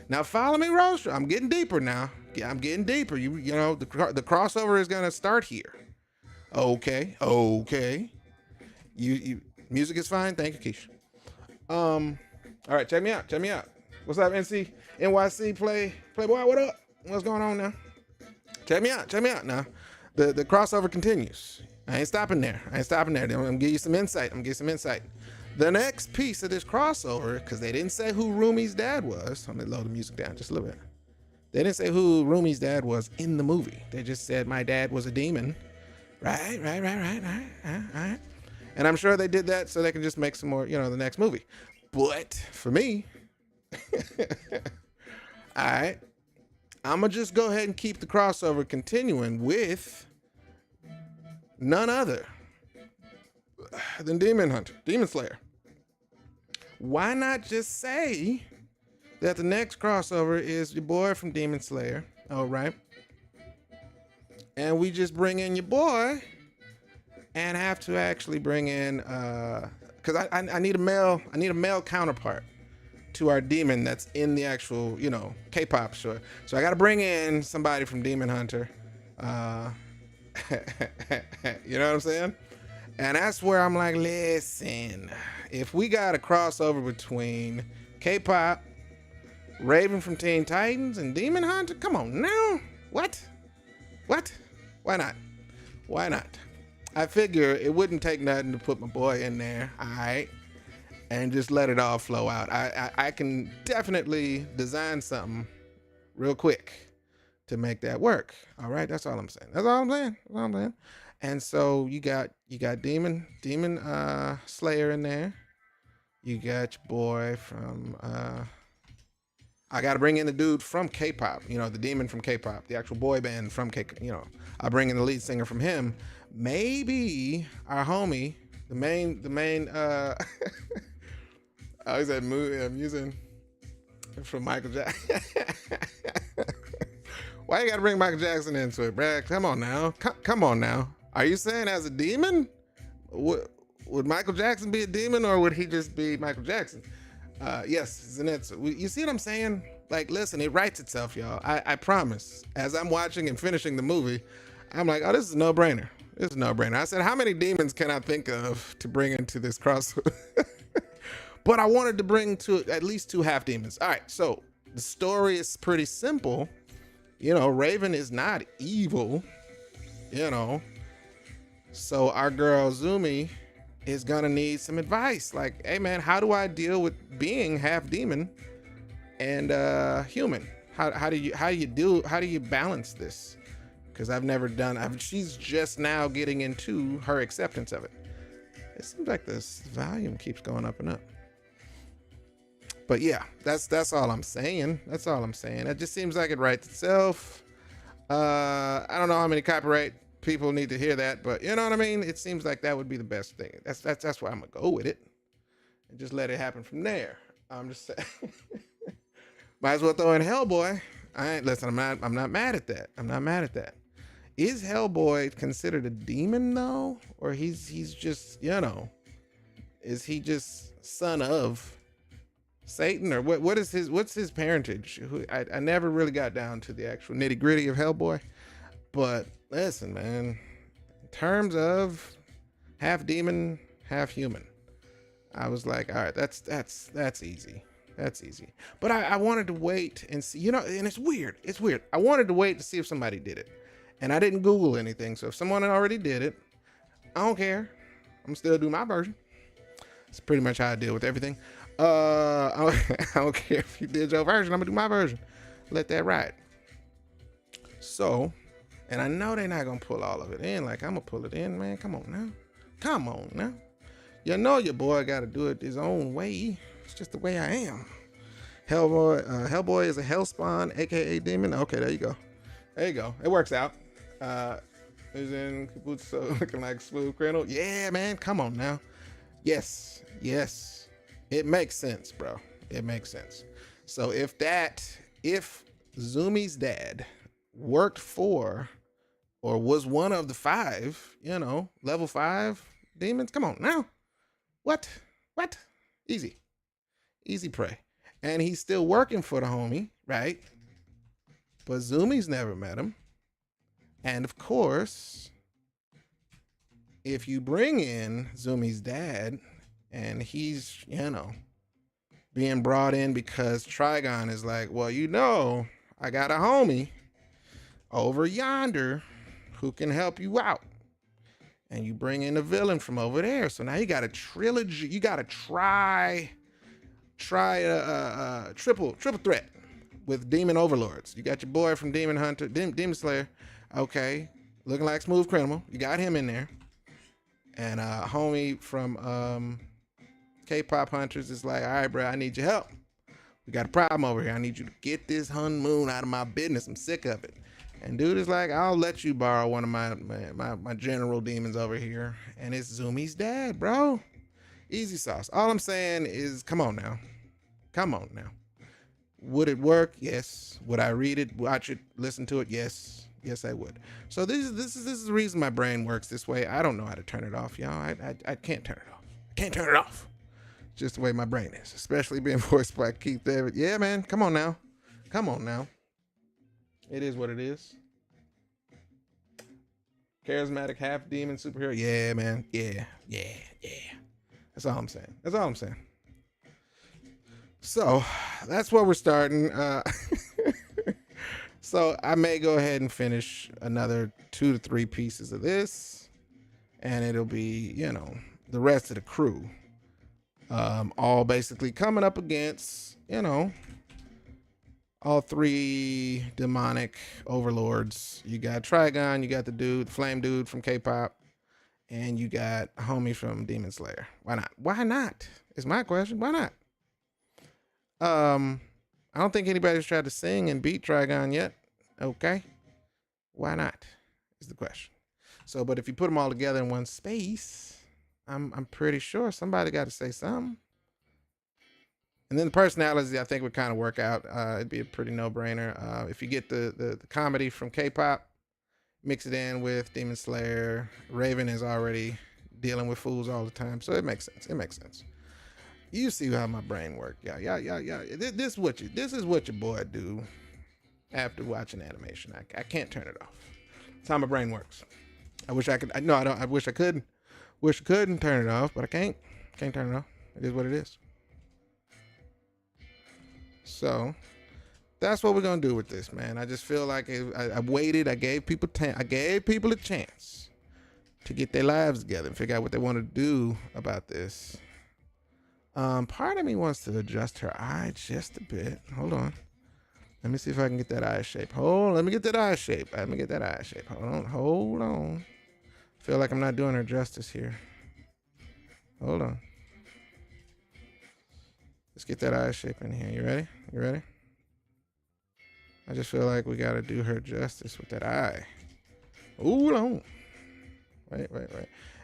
Now follow me, Roaster. I'm getting deeper now. Yeah, I'm getting deeper. You know, the crossover is gonna start here. Okay. You music is fine. Thank you, Keisha. All right, check me out. What's up, NYC Playboy? What up? What's going on now? Check me out now. The crossover continues. I ain't stopping there. I'm gonna give you some insight. The next piece of this crossover, because they didn't say who Rumi's dad was. I'm gonna load the music down just a little bit. They didn't say who Rumi's dad was in the movie. They just said my dad was a demon. Right. And I'm sure they did that so they can just make some more, the next movie. But for me, all right, I'm gonna just go ahead and keep the crossover continuing with none other than Demon Hunter, Demon Slayer. Why not just say that the next crossover is your boy from Demon Slayer, all right? And we just bring in your boy and have to actually bring in, because I need a male counterpart to our demon that's in the actual, K-pop show. So I got to bring in somebody from Demon Hunter. You know what I'm saying? And that's where I'm like, listen, if we got a crossover between K-pop, Raven from Teen Titans, and Demon Hunter, come on now. What? Why not? I figure it wouldn't take nothing to put my boy in there, all right, and just let it all flow out. I can definitely design something real quick to make that work. All right, that's all I'm saying. And so you got Demon Slayer in there. You got your boy from I got to bring in the dude from K-pop, the demon from K-pop, the actual boy band from K-pop, I'll bring in the lead singer from him. Maybe our homie, the main I always had I'm using from Michael Jackson. Why you got to bring Michael Jackson into it, Brad? Come on now. Are you saying as a demon? Would Michael Jackson be a demon or would he just be Michael Jackson? Yes, it's an answer. You see what I'm saying? Like, listen, it writes itself, y'all. I promise. As I'm watching and finishing the movie, I'm like, oh, this is a no-brainer. I said, how many demons can I think of to bring into this crossover? But I wanted to bring at least 2 half demons. All right, so the story is pretty simple. Raven is not evil, So our girl Zumi is gonna need some advice. Like, hey man, how do I deal with being half demon and human? How do you balance this? Because I've never done. She's just now getting into her acceptance of it. It seems like this volume keeps going up and up. But yeah, that's all I'm saying. It just seems like it writes itself. I don't know how many copyright people need to hear that, but you know what I mean? It seems like that would be the best thing. That's why I'm gonna go with it and just let it happen from there. I'm just saying. Might as well throw in Hellboy. I'm not mad at that. Is Hellboy considered a demon though? Or he's just, is he just son of Satan, or what's his parentage? I never really got down to the actual nitty gritty of Hellboy. But listen, man, in terms of half demon, half human, I was like, all right, that's easy. But I wanted to wait and see, and it's weird. I wanted to wait to see if somebody did it. And I didn't Google anything. So if someone already did it, I don't care. I'm still doing my version. It's pretty much how I deal with everything. I don't care if you did your version. I'm gonna do my version. Let that ride. So, and I know they're not gonna pull all of it in. Like I'm gonna pull it in, man. Come on now. Come on now. You know your boy got to do it his own way. It's just the way I am. Hellboy is a hellspawn, aka demon. Okay, there you go. There you go. It works out. Is in Kabuto looking like smooth criminal. Yeah, man. Come on now. Yes. Yes. It makes sense, bro. It makes sense. So if Zumi's dad worked for or was one of the 5, level 5 demons, come on now. What? Easy prey. And he's still working for the homie, right? But Zumi's never met him. And of course, if you bring in Zumi's dad and he's, being brought in because Trigon is like, well, I got a homie over yonder who can help you out. And you bring in a villain from over there. So now you got a trilogy. You got to try a triple threat with demon overlords. You got your boy from Demon Hunter, Demon Slayer. Okay, looking like smooth criminal. You got him in there. And homie from K-Pop Hunters is like, all right, bro, I need your help. We got a problem over here. I need you to get this honeymoon out of my business. I'm sick of it. And dude is like, I'll let you borrow one of my general demons over here. And it's Zumi's dad, bro. Easy sauce. All I'm saying is, come on now. Would it work? Yes. Would I read it, watch it, listen to it? Yes. Yes, I would. So this is the reason my brain works this way. I don't know how to turn it off, y'all. I can't turn it off. I can't turn it off. Just the way my brain is, especially being voiced by Keith David. Yeah, man. Come on now. It is what it is. Charismatic half demon superhero. Yeah, man. Yeah. That's all I'm saying. So that's where we're starting. So I may go ahead and finish another 2 to 3 pieces of this, and it'll be, the rest of the crew. All basically coming up against, all 3 demonic overlords. You got Trigon, you got the flame dude from K-pop, and you got a homie from Demon Slayer. Why not? Is my question. Why not? I don't think anybody's tried to sing and beat Trigon yet. Okay. Why not? Is the question. So, but if you put them all together in one space, I'm pretty sure somebody got to say something. And then the personalities, I think, would kind of work out. It'd be a pretty no-brainer. If you get the comedy from K-pop, mix it in with Demon Slayer. Raven is already dealing with fools all the time, so it makes sense. You see how my brain works. Yeah. This is what your boy do after watching animation. I can't turn it off. That's how my brain works. I wish I could. I wish I could. Wish I couldn't turn it off, but I can't. Can't turn it off. It is what it is. So that's what we're gonna do with this, man. I just feel like I waited. I gave people a chance to get their lives together and figure out what they want to do about this. Part of me wants to adjust her eye just a bit. Hold on. Let me see if I can get that eye shape. Let me get that eye shape. Hold on. Feel like I'm not doing her justice here. Hold on. Let's get that eye shape in here. You ready? I just feel like we got to do her justice with that eye. Hold on. Wait.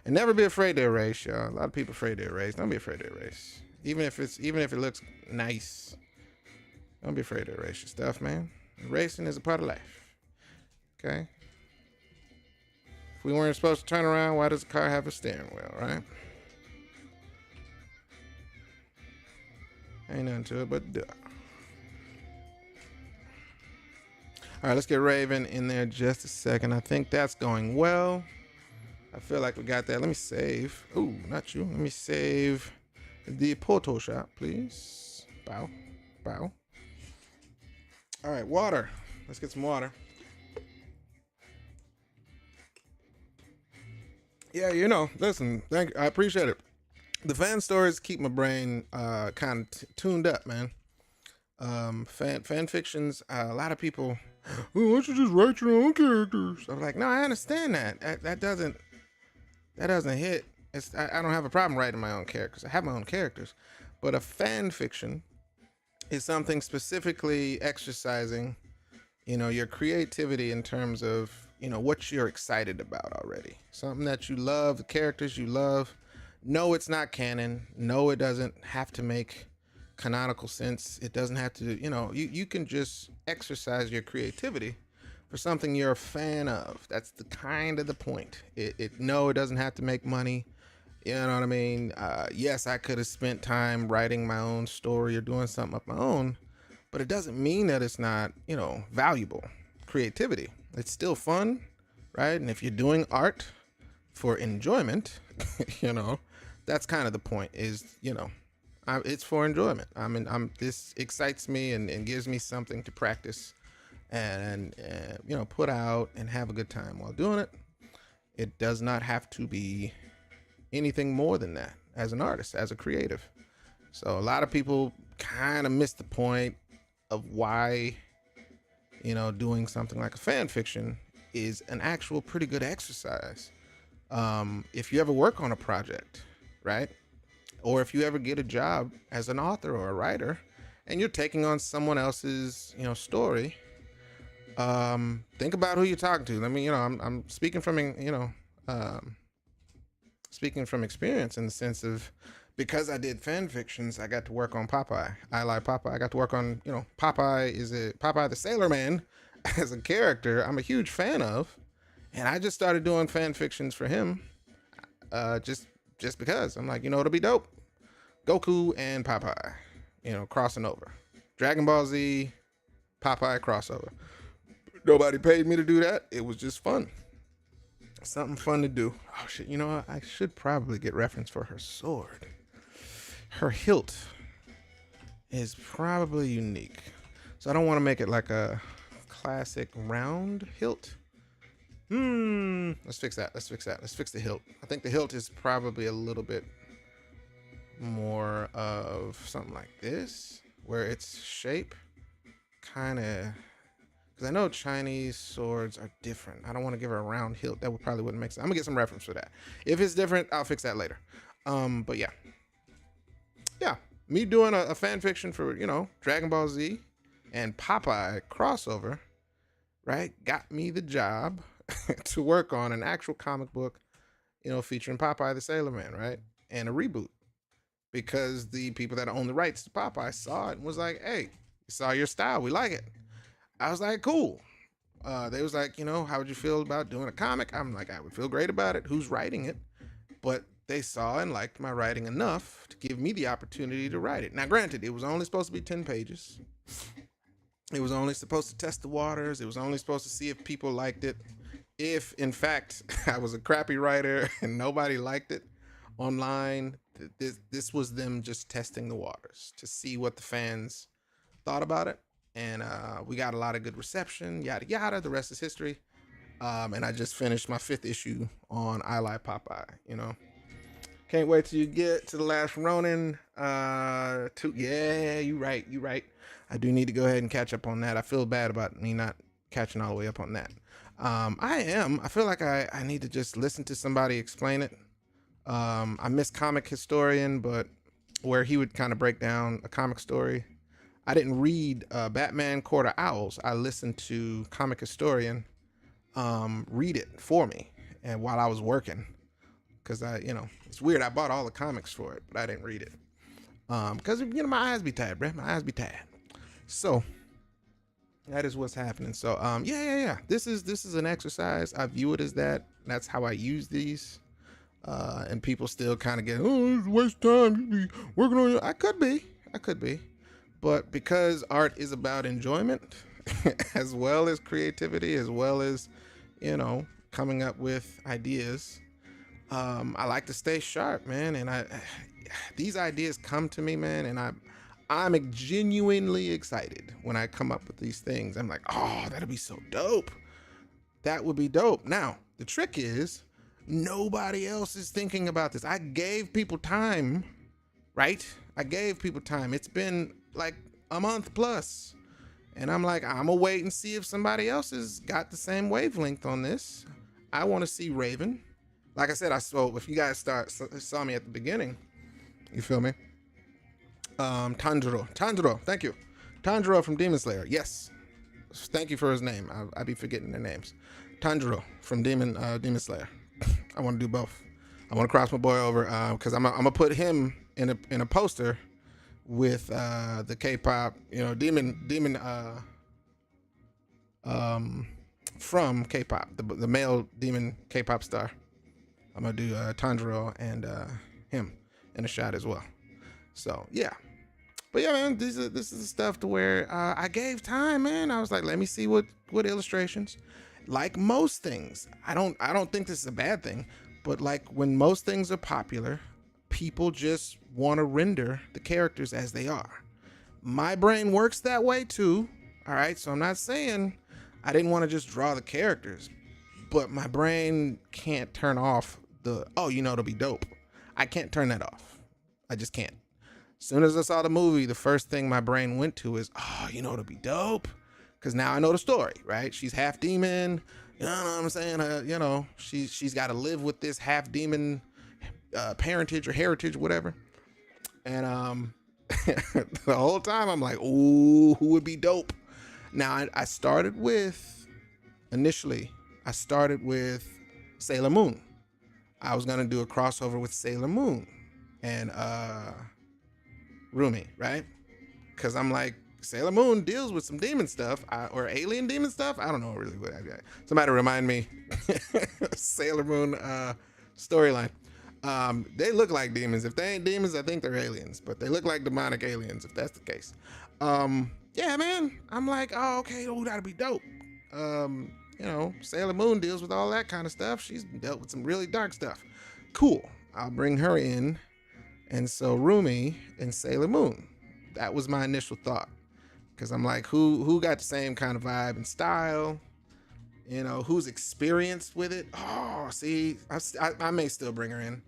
And never be afraid to erase, y'all. A lot of people afraid to erase. Don't be afraid to erase. Even if it looks nice. Don't be afraid to erase your stuff, man. Erasing is a part of life. Okay? If we weren't supposed to turn around, why does a car have a steering wheel, right? Ain't nothing to it but duh. All right, let's get Raven in there just a second. I think that's going well. I feel like we got that. Let me save. Ooh, not you. Let me save the photo shot, please. Bow. All right, water. Let's get some water. Yeah, listen, thank you. I appreciate it. The fan stories keep my brain kind of tuned up, man. Fan fictions, a lot of people Well, why don't you just write your own characters? I'm like, no, I understand that. That doesn't hit. I don't have a problem writing my own characters. I have my own characters, but a fan fiction is something specifically exercising, your creativity in terms of, what you're excited about already. Something that you love, the characters you love. No, it's not canon. No, it doesn't have to make canonical sense. It doesn't have to, you can just exercise your creativity for something you're a fan of. That's the kind of the point. No, it doesn't have to make money. You know what I mean? Yes, I could have spent time writing my own story or doing something of my own, but it doesn't mean that it's not, valuable. Creativity. It's still fun, right? And if you're doing art for enjoyment, that's kind of the point is, it's for enjoyment. I mean, this excites me and gives me something to practice and put out and have a good time while doing it. It does not have to be anything more than that as an artist, as a creative. So a lot of people kind of miss the point of why, doing something like a fan fiction is an actual pretty good exercise. If you ever work on a project, right? Or if you ever get a job as an author or a writer and you're taking on someone else's, story, think about who you're talking to. I mean, I'm speaking from, speaking from experience in the sense of, because I did fan fictions, I got to work on Popeye. I like Popeye. I got to work on, Popeye the Sailor Man as a character I'm a huge fan of. And I just started doing fan fictions for him, just because. I'm like, it'll be dope. Goku and Popeye, crossing over. Dragon Ball Z, Popeye crossover. Nobody paid me to do that. It was just fun. Something fun to do. Oh shit, I should probably get reference for her sword. Her hilt is probably unique. So I don't want to make it like a classic round hilt. Let's fix that. Let's fix the hilt. I think the hilt is probably a little bit more of something like this, where its shape kind of, because I know Chinese swords are different. I don't want to give her a round hilt. That probably wouldn't make sense. I'm gonna get some reference for that. If it's different, I'll fix that later. But yeah, me doing a fan fiction for Dragon Ball Z and Popeye crossover, right, got me the job to work on an actual comic book, featuring Popeye the Sailor Man, right, and a reboot, because the people that own the rights to Popeye saw it and was like, hey, we saw your style, we like it. I was like, cool. They was like, how would you feel about doing a comic? I'm like, I would feel great about it. Who's writing it? But they saw and liked my writing enough to give me the opportunity to write it. Now, granted, it was only supposed to be 10 pages. It was only supposed to test the waters. It was only supposed to see if people liked it. If, in fact, I was a crappy writer and nobody liked it online, this was them just testing the waters to see what the fans thought about it. And we got a lot of good reception, yada, yada. The rest is history. And I just finished my 5th issue on I Like Popeye, Can't wait till you get to the last Ronin. Yeah, you right. I do need to go ahead and catch up on that. I feel bad about me not catching all the way up on that. I feel like I need to just listen to somebody explain it. I miss Comic Historian, but where he would kind of break down a comic story. I didn't read Batman Court of Owls. I listened to Comic Historian read it for me, and while I was working, because it's weird. I bought all the comics for it, but I didn't read it because my eyes be tired, bruh. My eyes be tired. So that is what's happening. So yeah. This is an exercise. I view it as that. That's how I use these. And people still kind of get, it's a waste of time. You be working on it. I could be. But because art is about enjoyment, as well as creativity, as well as, coming up with ideas, I like to stay sharp, man. And these ideas come to me, man, and I'm genuinely excited when I come up with these things. I'm like, oh, that'd be so dope. That would be dope. Now, the trick is nobody else is thinking about this. I gave people time, right? It's been like a month plus, And I'm like, I'm gonna wait and see if somebody else has got the same wavelength on this. I want to see Raven. Like I said, if you guys saw me at the beginning, you feel me? Tanjiro, thank you. Tanjiro from Demon Slayer, yes. Thank you for his name. I be forgetting their names. Tanjiro from Demon Slayer. I want to do both. I want to cross my boy over because I'm gonna put him in a poster with the K-pop, Demon from K-pop, the male demon K-pop star. I'm gonna do Tanjiro and him in a shot as well. So yeah, but yeah, man, this is the stuff to where I gave time, man. I was like, let me see what illustrations. Like most things, I don't think this is a bad thing, but like when most things are popular, people just want to render the characters as they are. My brain works that way too. All right, so I'm not saying I didn't want to just draw the characters, but my brain can't turn off it'll be dope. I can't turn that off. I just can't. As soon as I saw the movie, the first thing my brain went to is, it'll be dope. Because now I know the story, right? She's half demon. You know what I'm saying? She's got to live with this half demon parentage or heritage, whatever. And the whole time I'm like, ooh, who would be dope? Now I started with Sailor Moon. I was gonna do a crossover with Sailor Moon and Rumi, right? Because I'm like, Sailor Moon deals with some demon stuff or alien demon stuff. I don't know really what I got. Somebody remind me. Sailor Moon storyline. They look like demons. If they ain't demons, I think they're aliens, but they look like demonic aliens if that's the case. Yeah, man. I'm like, okay, that'll be dope. Sailor Moon deals with all that kind of stuff. She's dealt with some really dark stuff. Cool. I'll bring her in. And so Rumi and Sailor Moon. That was my initial thought. Because I'm like, who got the same kind of vibe and style? Who's experienced with it? Oh, see, I may still bring her in.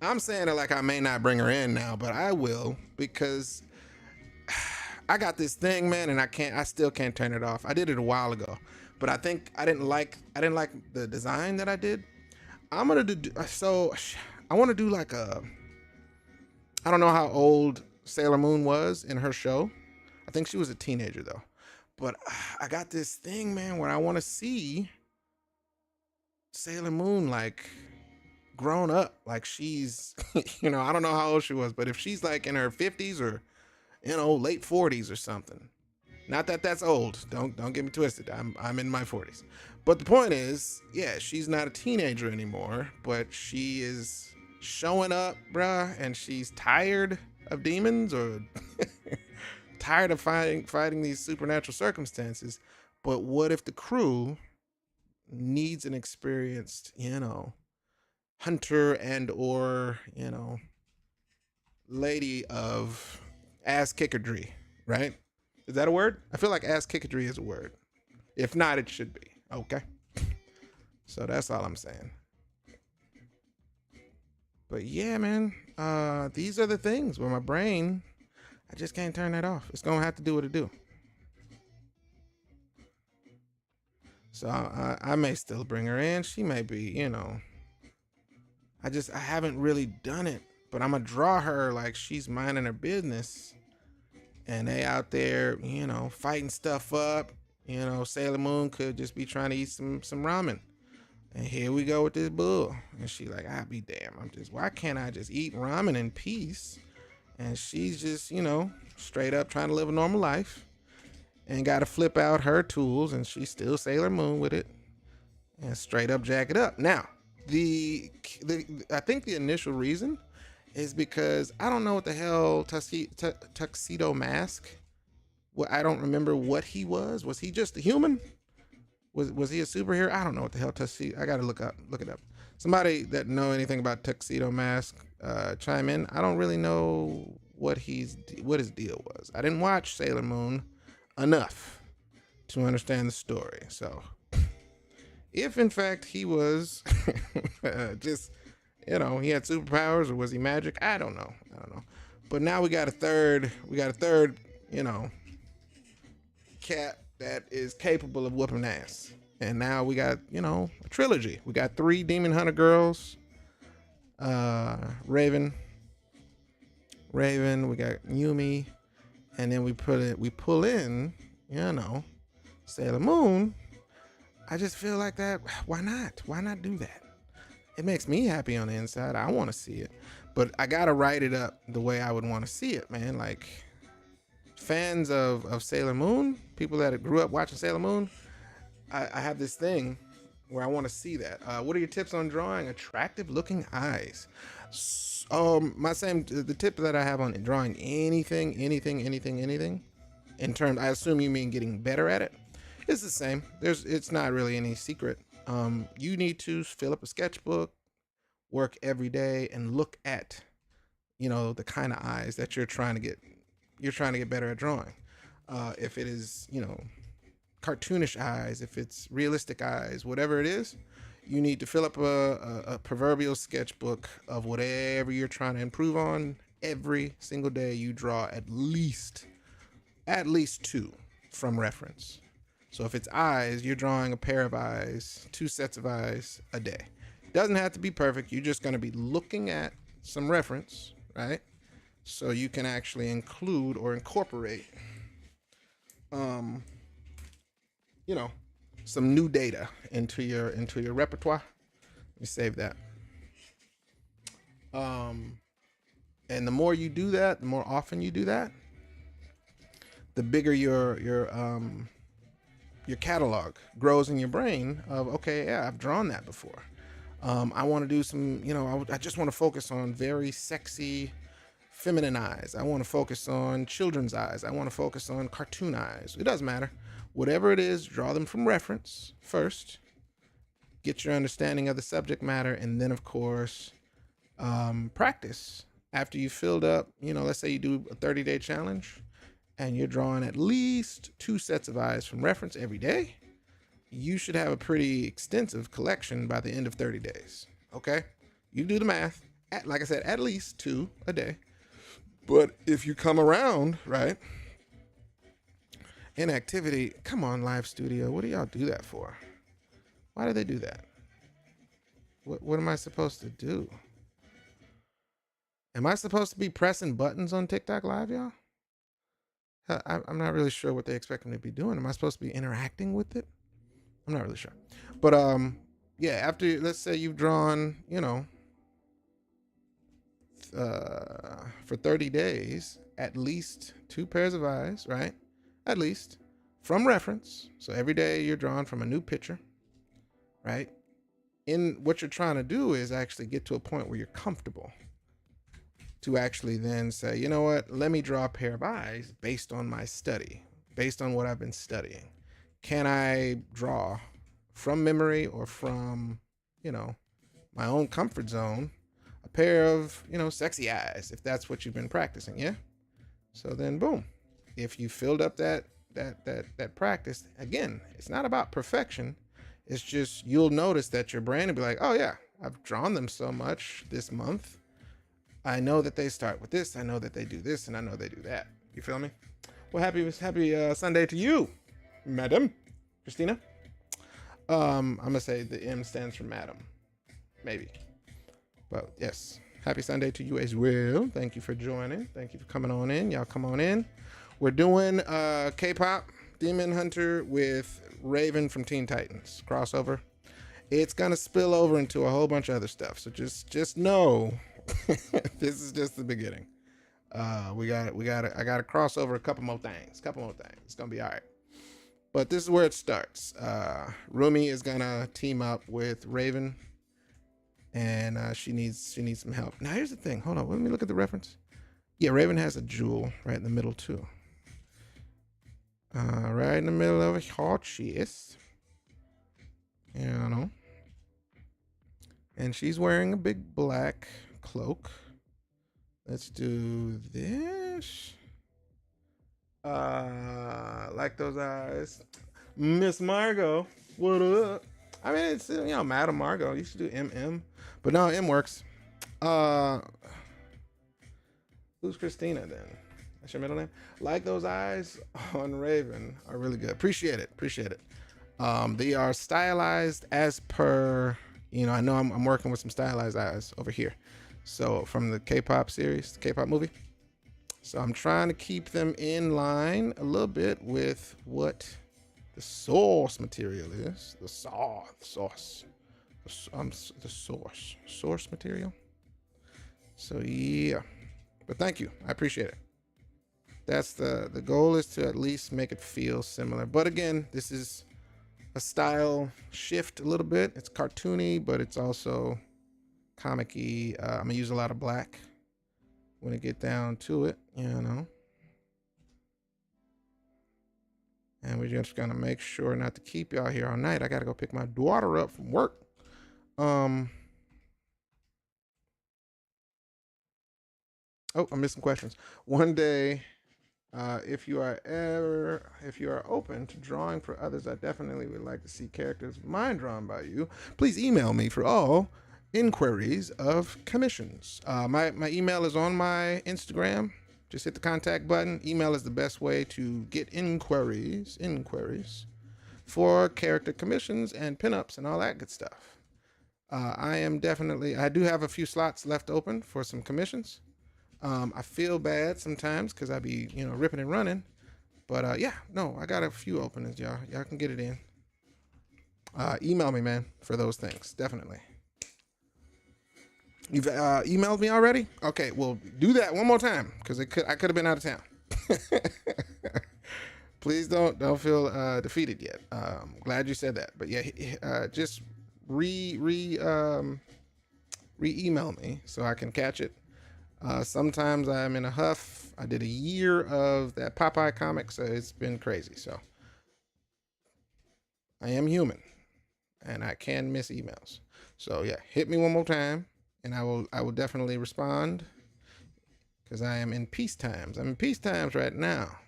I'm saying it like I may not bring her in now, but I will, because I got this thing, man, and I still can't turn it off. I did it a while ago, but I think I didn't like the design that I did. I want to do like I don't know how old Sailor Moon was in her show. I think she was a teenager though. But I got this thing, man, where I want to see Sailor Moon like grown up. Like she's, I don't know how old she was, but if she's like in her 50s or, late 40s or something. Not that that's old. Don't get me twisted. I'm in my 40s. But the point is, yeah, she's not a teenager anymore, but she is showing up, bruh, and she's tired of demons or tired of fighting these supernatural circumstances. But what if the crew needs an experienced, hunter and or, lady of ass kickerdry, right? Is that a word? I feel like ass kickerdry is a word. If not, it should be. Okay. So that's all I'm saying. But yeah, man, these are the things where my brain, I just can't turn that off. It's gonna have to do what it do. So I may still bring her in. She may be, I haven't really done it, but I'm gonna draw her like she's minding her business, and they out there, fighting stuff up. Sailor Moon could just be trying to eat some ramen. And here we go with this bull. And she like, I'll be damn. Why can't I just eat ramen in peace? And she's just, straight up trying to live a normal life and got to flip out her tools, and she's still Sailor Moon with it and straight up jack it up. Now, I think the initial reason is because I don't know what the hell Tuxedo Mask. Well, I don't remember what he was. Was he just a human? Was he a superhero? I don't know what the hell Tuxedo. I gotta look it up. Somebody that know anything about Tuxedo Mask, chime in. I don't really know what his deal was. I didn't watch Sailor Moon enough to understand the story. So, if in fact he was just, he had superpowers, or was he magic? I don't know. But now we got a third, cat that is capable of whooping ass. And now we got, you know, a trilogy. We got 3 Demon Hunter girls. Raven. We got Yumi. And then we pull in, you know, Sailor Moon. I just feel like that. Why not? Why not do that? It makes me happy on the inside. I want to see it. But I got to write it up the way I would want to see it, man. Like, fans of Sailor Moon, people that grew up watching Sailor Moon, I have this thing where I want to see that. What are your tips on drawing attractive looking eyes? The tip that I have on drawing anything in terms, I assume you mean getting better at it. It's the same. It's not really any secret. You need to fill up a sketchbook, work every day, and look at, you know, the kind of eyes that you're trying to get better at drawing. If it is, you know, cartoonish eyes, if it's realistic eyes, whatever it is, you need to fill up a proverbial sketchbook of whatever you're trying to improve on. Every single day you draw at least 2 from reference. So if it's eyes, you're drawing a pair of eyes, 2 sets of eyes a day. Doesn't have to be perfect. You're just going to be looking at some reference, right? So you can actually include or incorporate, you know, some new data into your repertoire. Let me save that. And the more you do that, the more often you do that, the bigger your catalog grows in your brain of, okay, yeah, I've drawn that before. I want to do some, you know, I just want to focus on very sexy feminine eyes. I want to focus on children's eyes. I want to focus on cartoon eyes. It doesn't matter. Whatever it is, draw them from reference first. Get your understanding of the subject matter, and then, of course, practice. After you filled up, you know, let's say you do a 30-day challenge, and you're drawing at least 2 sets of eyes from reference every day, you should have a pretty extensive collection by the end of 30 days. Okay? You do the math. Like I said, at least 2 a day. But if you come around, right, inactivity, come on, Live Studio. What do y'all do that for? Why do they do that? What am I supposed to do? Am I supposed to be pressing buttons on TikTok Live, y'all? I'm not really sure what they expect me to be doing. Am I supposed to be interacting with it? I'm not really sure. But yeah, after, let's say you've drawn, you know, for 30 days, at least 2 pairs of eyes, right? At least from reference. So every day you're drawing from a new picture, right? In what you're trying to do is actually get to a point where you're comfortable to actually then say, you know what, let me draw a pair of eyes based on my study, based on what I've been studying. Can I draw from memory or from, you know, my own comfort zone, a pair of, you know, sexy eyes, if that's what you've been practicing, yeah? So then boom. If you filled up that practice, again, it's not about perfection. It's just, you'll notice that your brain will be like, oh yeah, I've drawn them so much this month. I know that they start with this. I know that they do this, and I know they do that. You feel me? Well, happy Sunday to you, Madam Christina. I'm gonna say the M stands for Madam, maybe. But yes, happy Sunday to you as well. Thank you for joining. Thank you for coming on in. Y'all come on in. We're doing K-Pop Demon Hunter with Raven from Teen Titans crossover. It's gonna spill over into a whole bunch of other stuff. So just know. This is just the beginning. I got to cross over a couple more things. It's gonna be all right. But this is where it starts. Rumi is gonna team up with Raven, and she needs some help. Now here's the thing. Hold on. Let me look at the reference. Yeah, Raven has a jewel right in the middle too. Right in the middle of her heart she is. You know. And she's wearing a big black cloak. Let's do this. Like those eyes. Miss Margot, what up? I mean, it's, you know, Madam Margot. You should do MM. But no, M works. Who's Christina then? That's your middle name. Like those eyes on Raven are really good. Appreciate it. Appreciate it. They are stylized as per, I know I'm working with some stylized eyes over here. So from the K-pop series, the K-pop movie. So I'm trying to keep them in line a little bit with what the source material is. The source material. So yeah, but thank you. I appreciate it. That's the goal, is to at least make it feel similar. But again, this is a style shift a little bit. It's cartoony, but it's also comic-y. I'm gonna use a lot of black when it get down to it, And we're just gonna make sure not to keep y'all here all night. I gotta go pick my daughter up from work. Oh, I'm missing questions. One day, if you are open to drawing for others, I definitely would like to see characters of mine drawn by you. Please email me for all inquiries of commissions. My email is on my Instagram. Just hit the contact button. Email is the best way to get inquiries for character commissions and pinups and all that good stuff. I do have a few slots left open for some commissions. I feel bad sometimes because I be, ripping and running. But I got a few openings, y'all. Y'all can get it in. Email me, man, for those things. Definitely. You've emailed me already? Okay, well, do that one more time because I could have been out of town. Please don't feel defeated yet. Glad you said that. But yeah, just email me so I can catch it. Sometimes I'm in a huff. I did a year of that Popeye comic, so it's been crazy. So I am human, and I can miss emails. So yeah, hit me one more time, and I will definitely respond, because I am in peace times. I'm in peace times right now.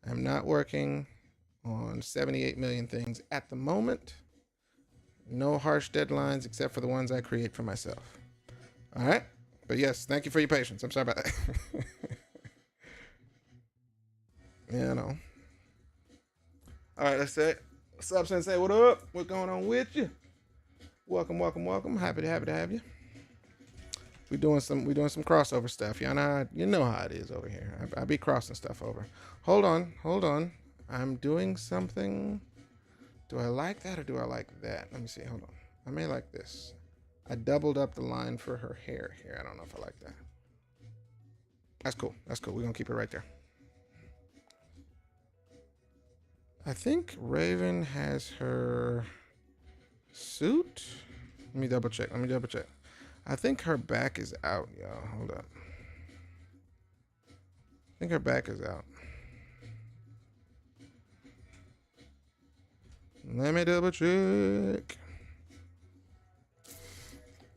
I'm not working on 78 million things at the moment. No harsh deadlines except for the ones I create for myself. All right. But yes, thank you for your patience. I'm sorry about that. All right, let's say, what's up, Sensei? What up? What's going on with you? Welcome. Happy to have you. We doing some crossover stuff. You know how it is over here. I be crossing stuff over. Hold on. I'm doing something. Do I like that or do I like that? Let me see. Hold on. I may like this. I doubled up the line for her hair here. I don't know if I like that. That's cool. We're going to keep it right there. I think Raven has her suit. Let me double check. I think her back is out, y'all. Hold up. I think her back is out. Let me double check.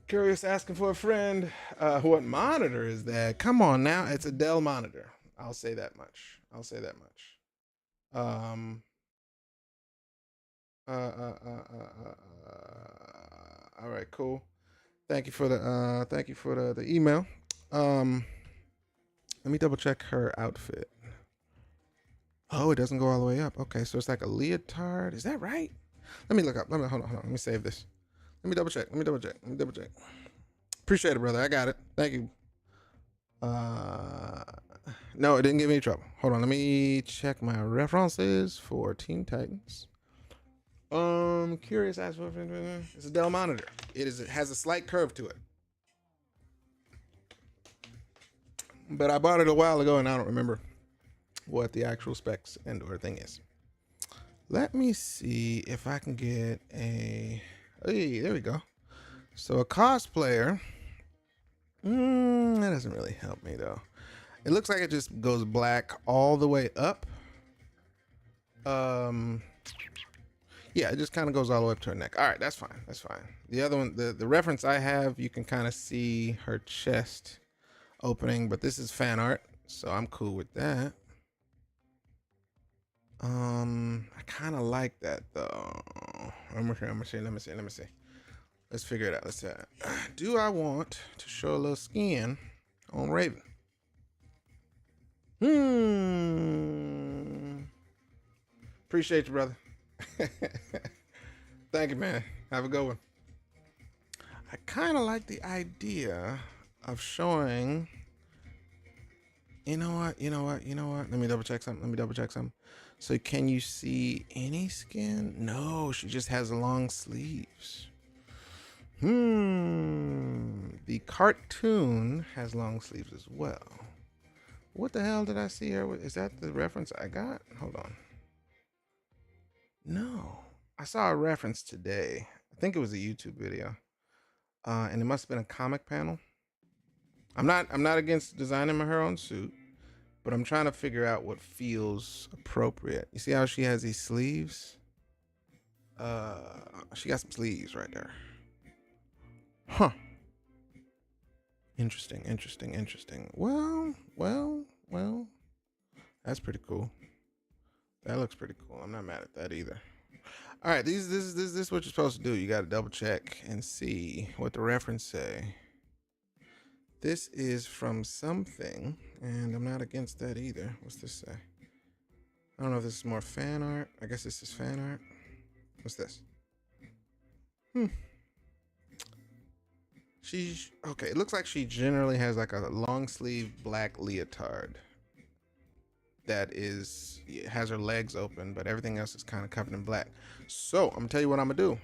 Curious asking for a friend. What monitor is that? Come on now. It's a Dell monitor. I'll say that much. All right, cool. Thank you for the email. Let me double check her outfit. Oh, it doesn't go all the way up. Okay, so it's like a leotard. Is that right? Let me look up. Hold on. Let me save this. Let me double check. Appreciate it, brother. I got it. Thank you. No, it didn't give me any trouble. Hold on. Let me check my references for Teen Titans. Curious as it's a Dell monitor. It has a slight curve to it. But I bought it a while ago and I don't remember what the actual specs and or thing is. Let me see if I can get a... Hey, there we go. So a cosplayer... that doesn't really help me though. It looks like it just goes black all the way up. Yeah, it just kind of goes all the way up to her neck. All right, that's fine. The other one, the reference I have, you can kind of see her chest opening, but this is fan art, so I'm cool with that. I kind of like that though. Let me see. Let's figure it out. Do I want to show a little skin on Raven? Hmm. Appreciate you, brother. Thank you, man. Have a good one. I kind of like the idea of showing. You know what? You know what? You know what? Let me double check something. Let me double check something. So, can you see any skin? No, she just has long sleeves. The cartoon has long sleeves as well. What the hell did I see here? Is that the reference I got? Hold on. No, I saw a reference today. I think it was a YouTube video, and it must have been a comic panel. I'm not against designing her own suit, but I'm trying to figure out what feels appropriate. You see how she has these sleeves? She got some sleeves right there. Huh. Interesting, interesting, interesting. Well. That's pretty cool. That looks pretty cool. I'm not mad at that either. All right, this is what you're supposed to do. You got to double check and see what the reference say. This is from something, and I'm not against that either. What's this say? I don't know if this is more fan art. I guess this is fan art. What's this? She's okay. It looks like she generally has like a long sleeve black leotard that has her legs open, but everything else is kind of covered in black. So I'm gonna tell you what I'm gonna do.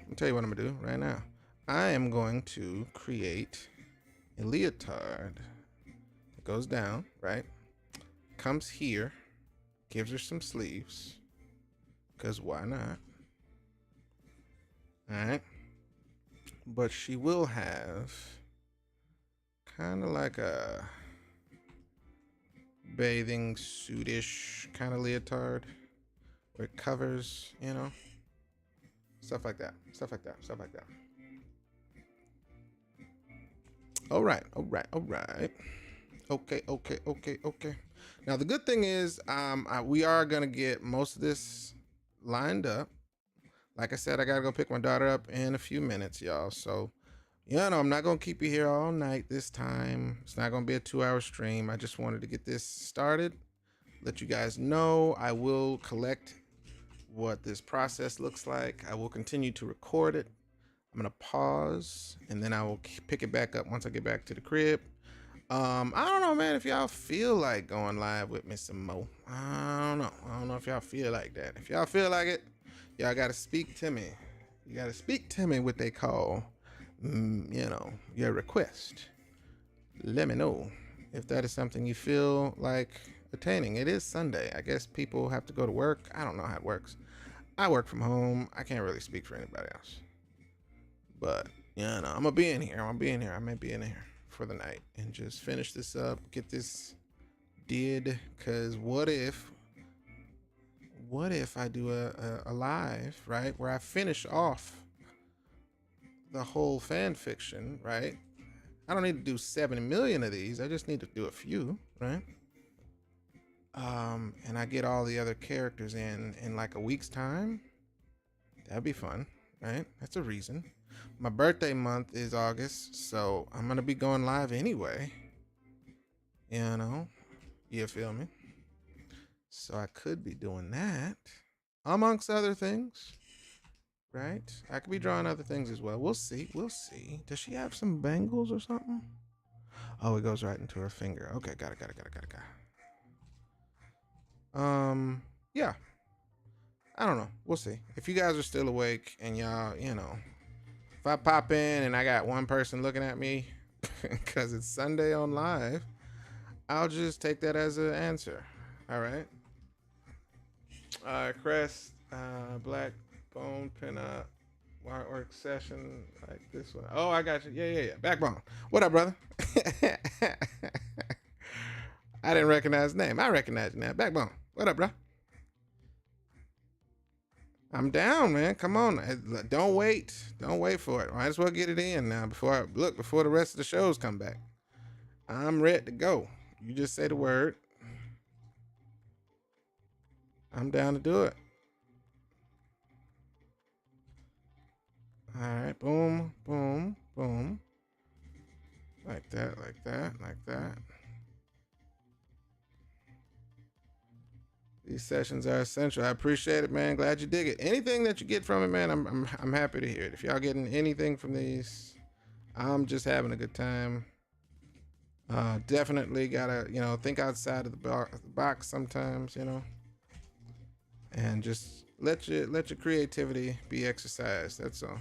Right now. I am going to create a leotard. It goes down, right? Comes here, gives her some sleeves, because why not? All right. But she will have kind of like a bathing suitish kind of leotard where it covers, stuff like that. All right. Okay. Now the good thing is, we are gonna get most of this lined up. Like I said, I gotta go pick my daughter up in a few minutes, y'all. So, I'm not gonna keep you here all night this time. It's not gonna be a 2-hour stream. I just wanted to get this started. Let you guys know I will collect what this process looks like. I will continue to record it. I'm gonna pause and then I will pick it back up once I get back to the crib. I don't know, man, if y'all feel like going live with me some more. I don't know if y'all feel like that. If y'all feel like it, y'all gotta speak to me. You gotta speak to me what they call, your request. Let me know if that is something you feel like attaining. It is Sunday. I guess people have to go to work. I don't know how it works. I work from home. I can't really speak for anybody else. But, I'm gonna be in here. I may be in here for the night and just finish this up, get this did. Cause what if I do a live, right, where I finish off the whole fan fiction, right? I don't need to do 70 million of these. I just need to do a few, right? And I get all the other characters in like a week's time. That'd be fun, right? That's a reason. My birthday month is August, so I'm gonna be going live anyway. You feel me? So I could be doing that, amongst other things, right? I could be drawing other things as well. We'll see. Does she have some bangles or something? Oh, it goes right into her finger. Okay, got it. Yeah. I don't know. We'll see. If you guys are still awake and y'all, if I pop in and I got one person looking at me because it's Sunday on live, I'll just take that as an answer. All right. Crest, black bone pinup, artwork session like this one. Oh, I got you. Yeah. Backbone. What up, brother? I didn't recognize the name. I recognize the name. Backbone. What up, bro? I'm down, man. Come on. Don't wait. Don't wait for it. Might as well get it in now before the rest of the shows come back. I'm ready to go. You just say the word. I'm down to do it. All right. Boom. Like that. These sessions are essential. I appreciate it, man. Glad you dig it. Anything that you get from it, man, I'm happy to hear it. If y'all getting anything from these, I'm just having a good time. Definitely gotta, think outside of the box sometimes, and just let your creativity be exercised. That's all.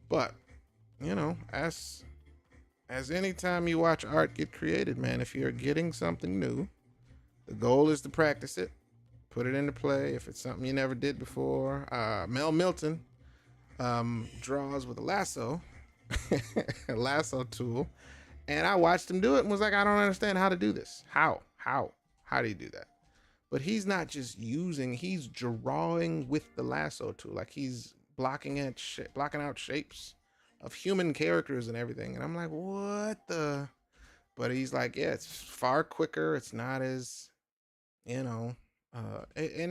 But as any time you watch art get created, man, if you're getting something new, the goal is to practice it, put it into play. If it's something you never did before, Mel Milton draws with a lasso, a lasso tool, and I watched him do it and was like, I don't understand how to do this. How do you do that? But he's not just he's drawing with the lasso tool. Like he's blocking out shapes of human characters and everything. And I'm like, what the? But he's like, yeah, it's far quicker. It's not as, and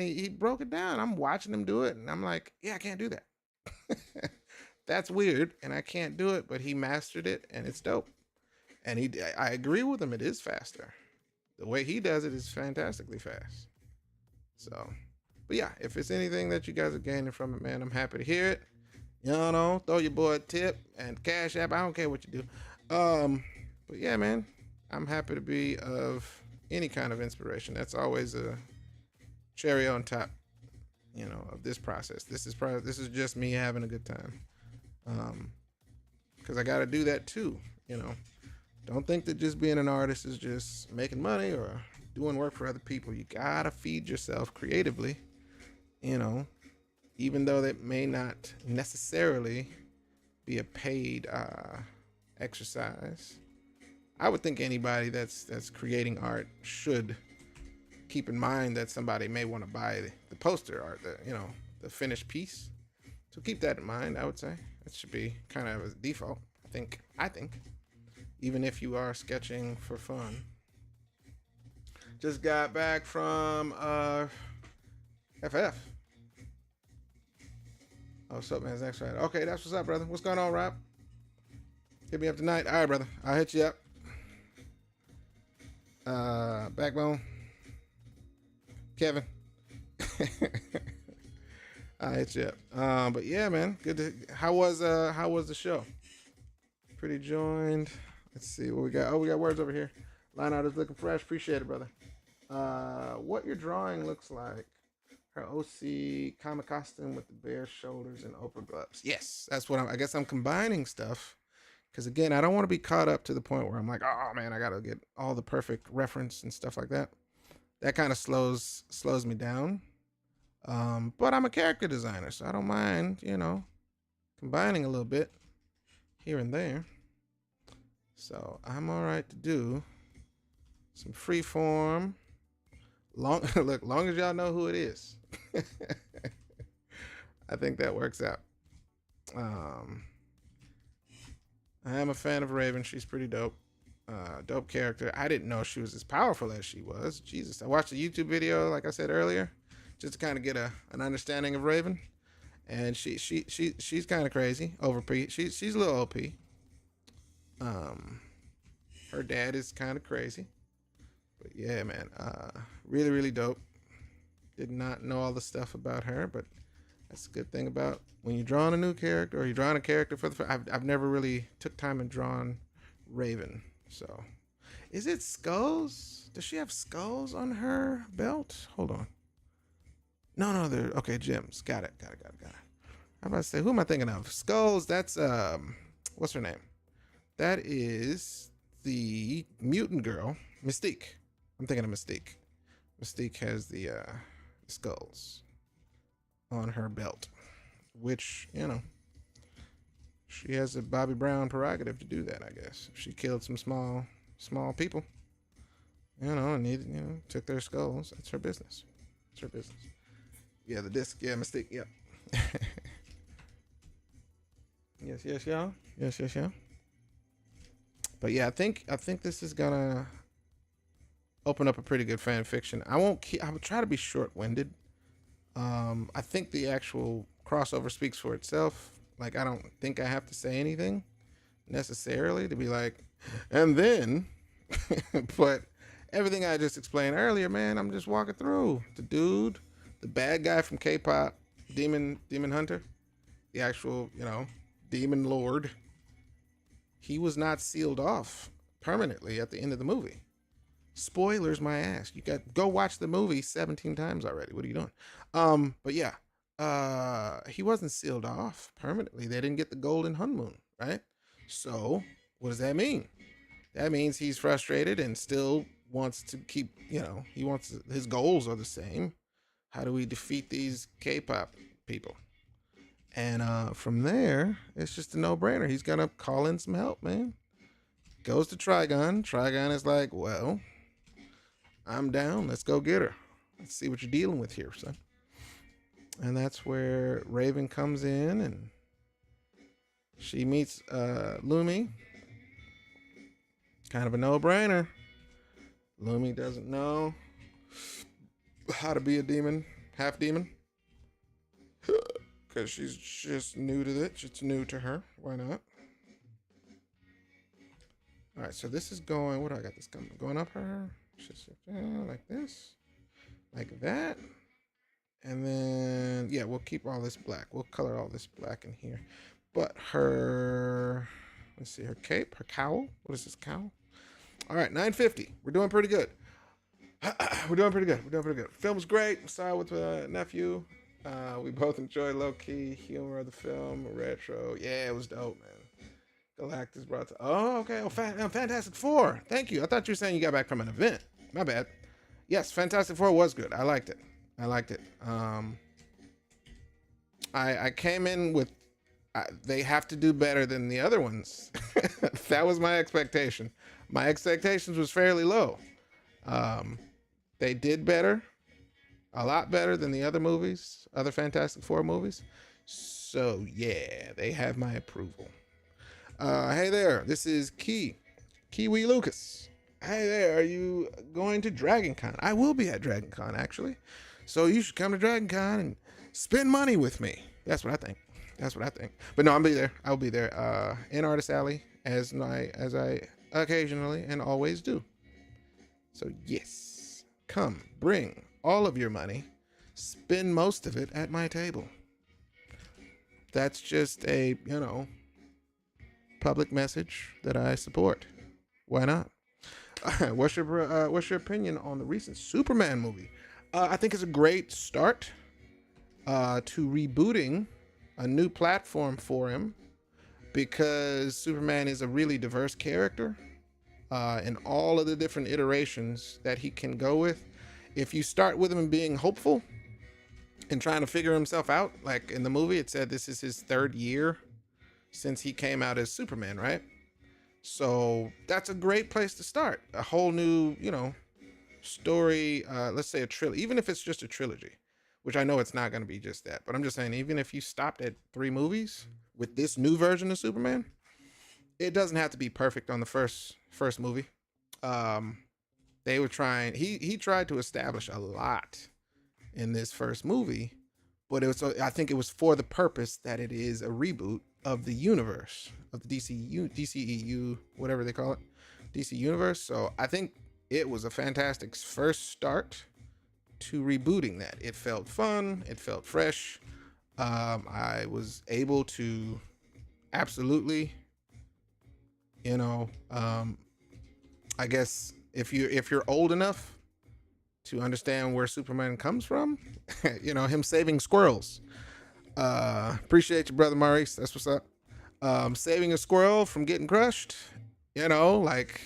he broke it down. I'm watching him do it, and I'm like, yeah, I can't do that. That's weird, and I can't do it. But he mastered it, and it's dope. And I agree with him. It is faster. The way he does it is fantastically fast. So, but yeah, if it's anything that you guys are gaining from it, man, I'm happy to hear it. Throw your boy a tip and Cash App. I don't care what you do. But yeah, man, I'm happy to be of any kind of inspiration. That's always a cherry on top, of this process. This is just me having a good time. Because I got to do that too. Don't think that just being an artist is just making money or doing work for other people. You gotta feed yourself creatively, even though that may not necessarily be a paid exercise. I would think anybody that's creating art should keep in mind that somebody may want to buy the poster art, the finished piece. So keep that in mind. I would say that should be kind of a default. I think, even if you are sketching for fun. Just got back from FF. Oh, what's up, man? It's next Friday. Okay, that's what's up, brother. What's going on, Rob? Hit me up tonight. All right, brother. I'll hit you up. Backbone. Kevin. I'll hit you up. But yeah, man. How was the show? Pretty joined. Let's see what we got. Oh, we got words over here. Line out is looking fresh. Appreciate it, brother. What your drawing looks like. Her OC comic costume with the bare shoulders and open gloves. Yes, that's what I guess I'm combining stuff. Because again, I don't want to be caught up to the point where I'm like, oh man, I gotta get all the perfect reference and stuff like that. That kind of slows me down. But I'm a character designer, so I don't mind, combining a little bit here and there. So I'm all right to do some freeform. Long as y'all know who it is. I think that works out. I am a fan of Raven. She's pretty dope. Dope character. I didn't know she was as powerful as she was. Jesus. I watched a YouTube video, like I said earlier, just to kind of get an understanding of Raven. And she's kind of crazy. She's a little OP. Her dad is kind of crazy. But yeah, man, really, really dope. Did not know all the stuff about her, but that's a good thing about when you're drawing a new character or you're drawing a character for I've never really took time and drawn Raven. So, is it skulls? Does she have skulls on her belt? Hold on. No, they're okay. Gems. Got it. I'm about to say, who am I thinking of? Skulls. That's what's her name? That is the mutant girl, Mystique. I'm thinking of Mystique. Mystique has the skulls on her belt, which, she has a Bobby Brown prerogative to do that, I guess. She killed some small people, and took their skulls. That's her business. Yeah, the disc. Yeah, Mystique. Yep. Yes, y'all. Yes, y'all. But yeah, I think this is gonna open up a pretty good fan fiction. I will try to be short-winded. I think the actual crossover speaks for itself. Like, I don't think I have to say anything necessarily to be like, and then, but Everything I just explained earlier, man, I'm just walking through. The dude, the bad guy from K-pop, Demon Hunter, the actual, demon lord, he was not sealed off permanently at the end of the movie. Spoilers, my ass. You got go watch the movie 17 times already. What are you doing? But yeah, he wasn't sealed off permanently. They didn't get the golden honeymoon, right? So what does that mean? That means he's frustrated and still wants to keep, he wants his goals are the same. How do we defeat these K-pop people? And from there, it's just a no-brainer. He's gonna call in some help, man. Goes to Trigon. Trigon is like, well, I'm down. Let's go get her. Let's see what you're dealing with here, son. And that's where Raven comes in and she meets Lumi. Kind of a no-brainer. Lumi doesn't know how to be a demon, half demon. Because she's just new to it. It's new to her. Why not? All right, so this is going, what do I got this going up her? Just like this. Like that. And then, yeah, we'll keep all this black. We'll color all this black in here. But her, let's see, her cape, her cowl. What is this cowl? All right, 950. We're doing pretty good. We're doing pretty good. Film's great. Saw it with nephew. We both enjoyed low-key humor of the film, retro. Yeah, it was dope, man. Galactus brought to... Oh, okay. Oh, Fantastic Four. Thank you. I thought you were saying you got back from an event. My bad. Yes, Fantastic Four was good. I liked it. I came in with... they have to do better than the other ones. That was my expectation. My expectations was fairly low. They did better. A lot better than the other movies, other Fantastic Four movies. So, yeah, they have my approval. Hey there, this is Kiwi Lucas. Hey there, are you going to Dragon Con? I will be at Dragon Con, actually. So you should come to Dragon Con and spend money with me. That's what I think. But no, I'll be there. I'll be there in Artist Alley as I occasionally and always do. So, yes, come, bring all of your money, spend most of it at my table. That's just a, public message that I support. Why not? What's your opinion on the recent Superman movie? I think it's a great start to rebooting a new platform for him because Superman is a really diverse character in all of the different iterations that he can go with. If you start with him being hopeful and trying to figure himself out, like in the movie, it said this is his third year since he came out as Superman, right? So that's a great place to start. A whole new, story, let's say a trilogy, even if it's just a trilogy, which I know it's not going to be just that, but I'm just saying, even if you stopped at 3 movies with this new version of Superman, it doesn't have to be perfect on the first movie. They were trying, he tried to establish a lot in this first movie, but I think it was for the purpose that it is a reboot of the universe, of the DCEU, whatever they call it, DC universe. So I think it was a fantastic first start to rebooting that. It felt fun, it felt fresh. I was able to absolutely, I guess if you're old enough to understand where Superman comes from, him saving squirrels. Appreciate you, brother Maurice. That's what's up. Saving a squirrel from getting crushed. Like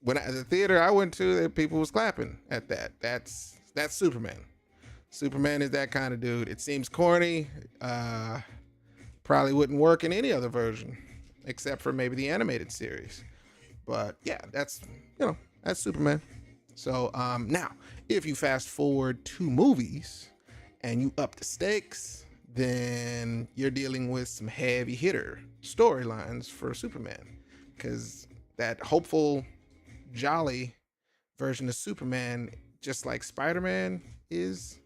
when at the theater I went to, people was clapping at that. That's Superman. Superman is that kind of dude. It seems corny. Probably wouldn't work in any other version, except for maybe the animated series. But yeah, that's Superman. So now, if you fast forward 2 movies and you up the stakes, then you're dealing with some heavy hitter storylines for Superman, because that hopeful, jolly version of Superman, just like Spider-Man is,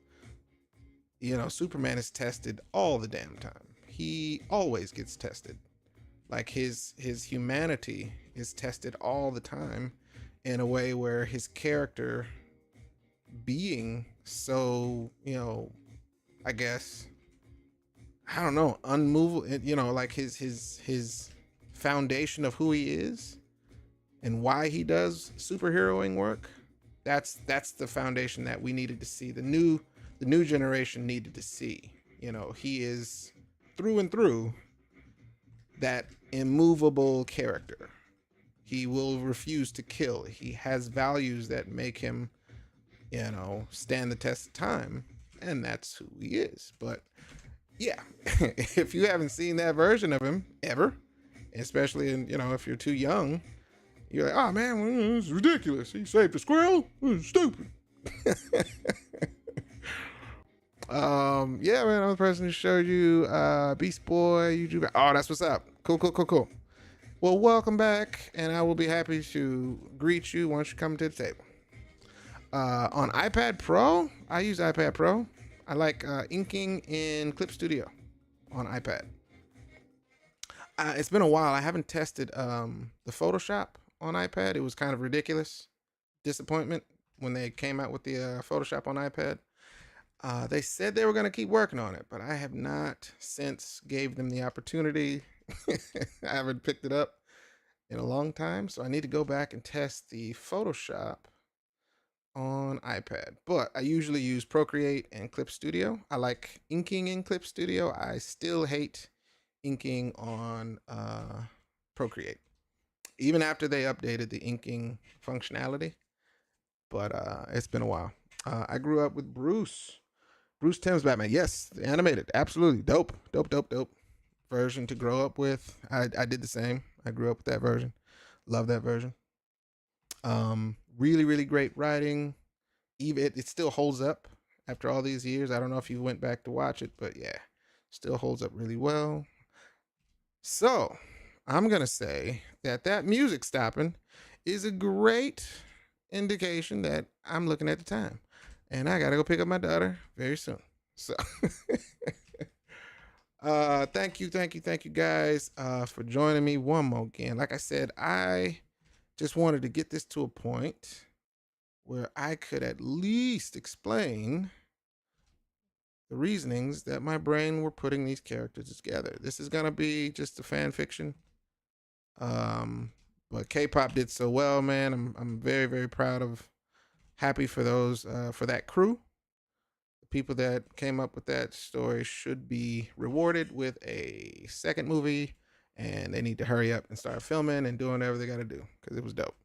Superman is tested all the damn time. He always gets tested. Like his humanity is tested all the time in a way where his character being so, I guess, I don't know, unmovable, like his foundation of who he is and why he does superheroing work. That's the foundation that we needed to see. The new generation needed to see. He is through and through that immovable character. He will refuse to kill. He has values that make him, stand the test of time, and that's who he is. But yeah, if you haven't seen that version of him ever, especially if you're too young, you're like, oh man, this is ridiculous. He saved a squirrel. This is stupid. Yeah, man, I'm the person who showed you Beast Boy YouTube. Oh, that's what's up. Cool, cool, cool, cool. Well, welcome back, and I will be happy to greet you once you come to the table. On iPad Pro, I use iPad Pro. I like inking in Clip Studio on iPad. It's been a while. I haven't tested the Photoshop on iPad. It was kind of ridiculous. Disappointment when they came out with the Photoshop on iPad. They said they were going to keep working on it, but I have not since gave them the opportunity. I haven't picked it up in a long time, so I need to go back and test the Photoshop on iPad. But I usually use Procreate and Clip Studio. I like inking in Clip Studio. I still hate inking on Procreate, even after they updated the inking functionality. But it's been a while. I grew up with Bruce Timm's Batman. Yes, the animated, absolutely dope version to grow up with. I did the same. I grew up with that version. Love that version. Really, really great writing. Even it still holds up after all these years. I don't know if you went back to watch it, but yeah, still holds up really well. So I'm gonna say that music stopping is a great indication that I'm looking at the time, and I gotta go pick up my daughter very soon. So thank you guys for joining me one more again. Like I said, I just wanted to get this to a point where I could at least explain the reasonings that my brain were putting these characters together. This is gonna be just a fan fiction. But K-pop did so well, man. I'm very, very proud of, happy for those for that crew. The people that came up with that story should be rewarded with a second movie, and they need to hurry up and start filming and doing whatever they got to do because it was dope.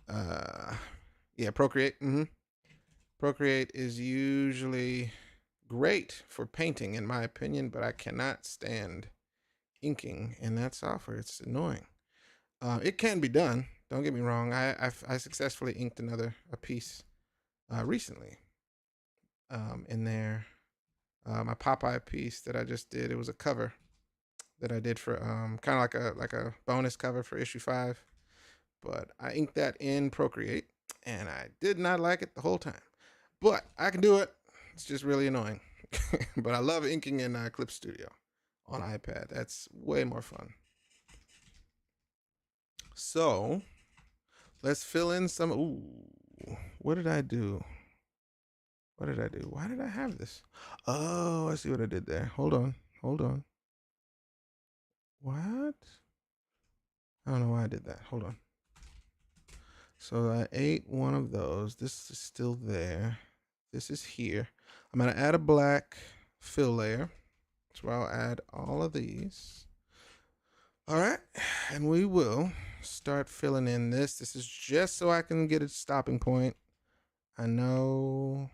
Yeah, Procreate. Procreate is usually great for painting, in my opinion, but I cannot stand inking in that software. It's annoying. It can be done. Don't get me wrong. I successfully inked a piece recently. In there, my Popeye piece that I just did. It was a cover that I did for kind of like a bonus cover for issue 5. But I inked that in Procreate, and I did not like it the whole time. But I can do it. It's just really annoying. But I love inking in Clip Studio on iPad. That's way more fun. So let's fill in some. Ooh, what did I do? What did I do? Why did I have this? Oh, I see what I did there. Hold on. What? I don't know why I did that. Hold on. So I ate one of those. This is still there. This is here. I'm going to add a black fill layer. So I'll add all of these. All right. And we will start filling in this. This is just so I can get a stopping point. I know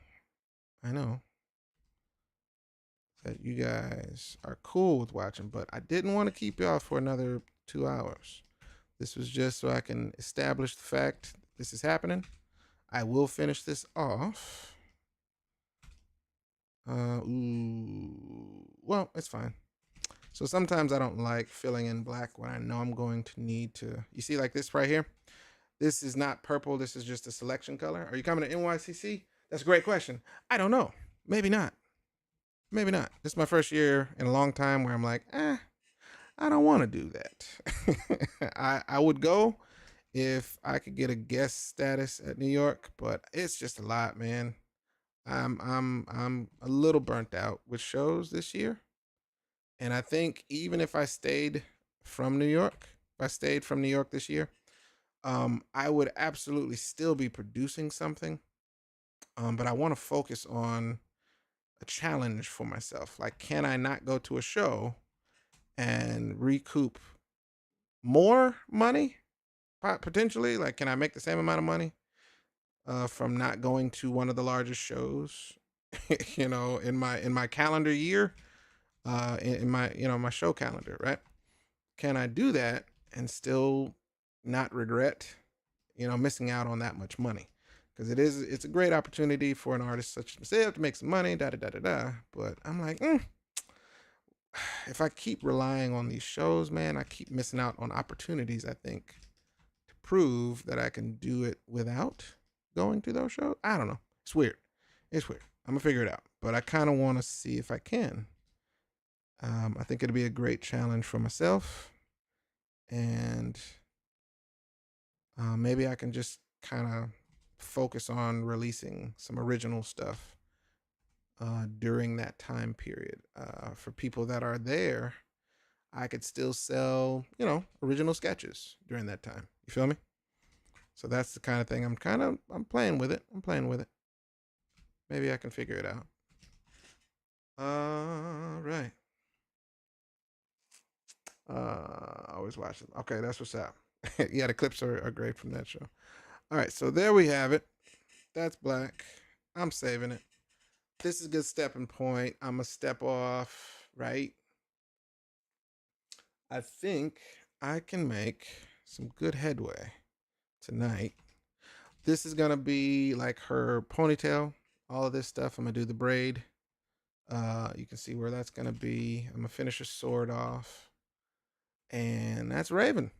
that you guys are cool with watching, but I didn't want to keep y'all for another 2 hours. This was just so I can establish the fact this is happening. I will finish this off. Well, it's fine. So sometimes I don't like filling in black when I know I'm going to need to. You see, like this right here? This is not purple. This is just a selection color. Are you coming to NYCC? That's a great question. I don't know. Maybe not. This is my first year in a long time where I'm like, I don't want to do that. I would go if I could get a guest status at New York, but it's just a lot, man. I'm a little burnt out with shows this year. And I think even if I stayed from New York, if I stayed from New York this year, I would absolutely still be producing something. But I want to focus on a challenge for myself. Like, can I not go to a show and recoup more money potentially? Like, can I make the same amount of money from not going to one of the largest shows? In my calendar year, in my my show calendar, right? Can I do that and still not regret missing out on that much money? Because it's a great opportunity for an artist such as myself to make some money, da da da da da. But I'm like, if I keep relying on these shows, man, I keep missing out on opportunities, I think, to prove that I can do it without going to those shows. I don't know. It's weird. It's weird. I'm gonna figure it out. But I kind of want to see if I can. I think it'll be a great challenge for myself, and maybe I can just kind of focus on releasing some original stuff during that time period. For people that are there, I could still sell, original sketches during that time. You feel me? So that's the kind of thing I'm playing with it. I'm playing with it. Maybe I can figure it out. Right. I always watch them. Okay, that's what's up. Yeah, the clips are great from that show. All right, so there we have it. That's Black. I'm saving it. This is a good stepping point. I'm gonna step off, right? I think I can make some good headway tonight. This is gonna be like her ponytail, all of this stuff. I'm gonna do the braid. You can see where that's gonna be. I'm gonna finish her sword off, and that's Raven.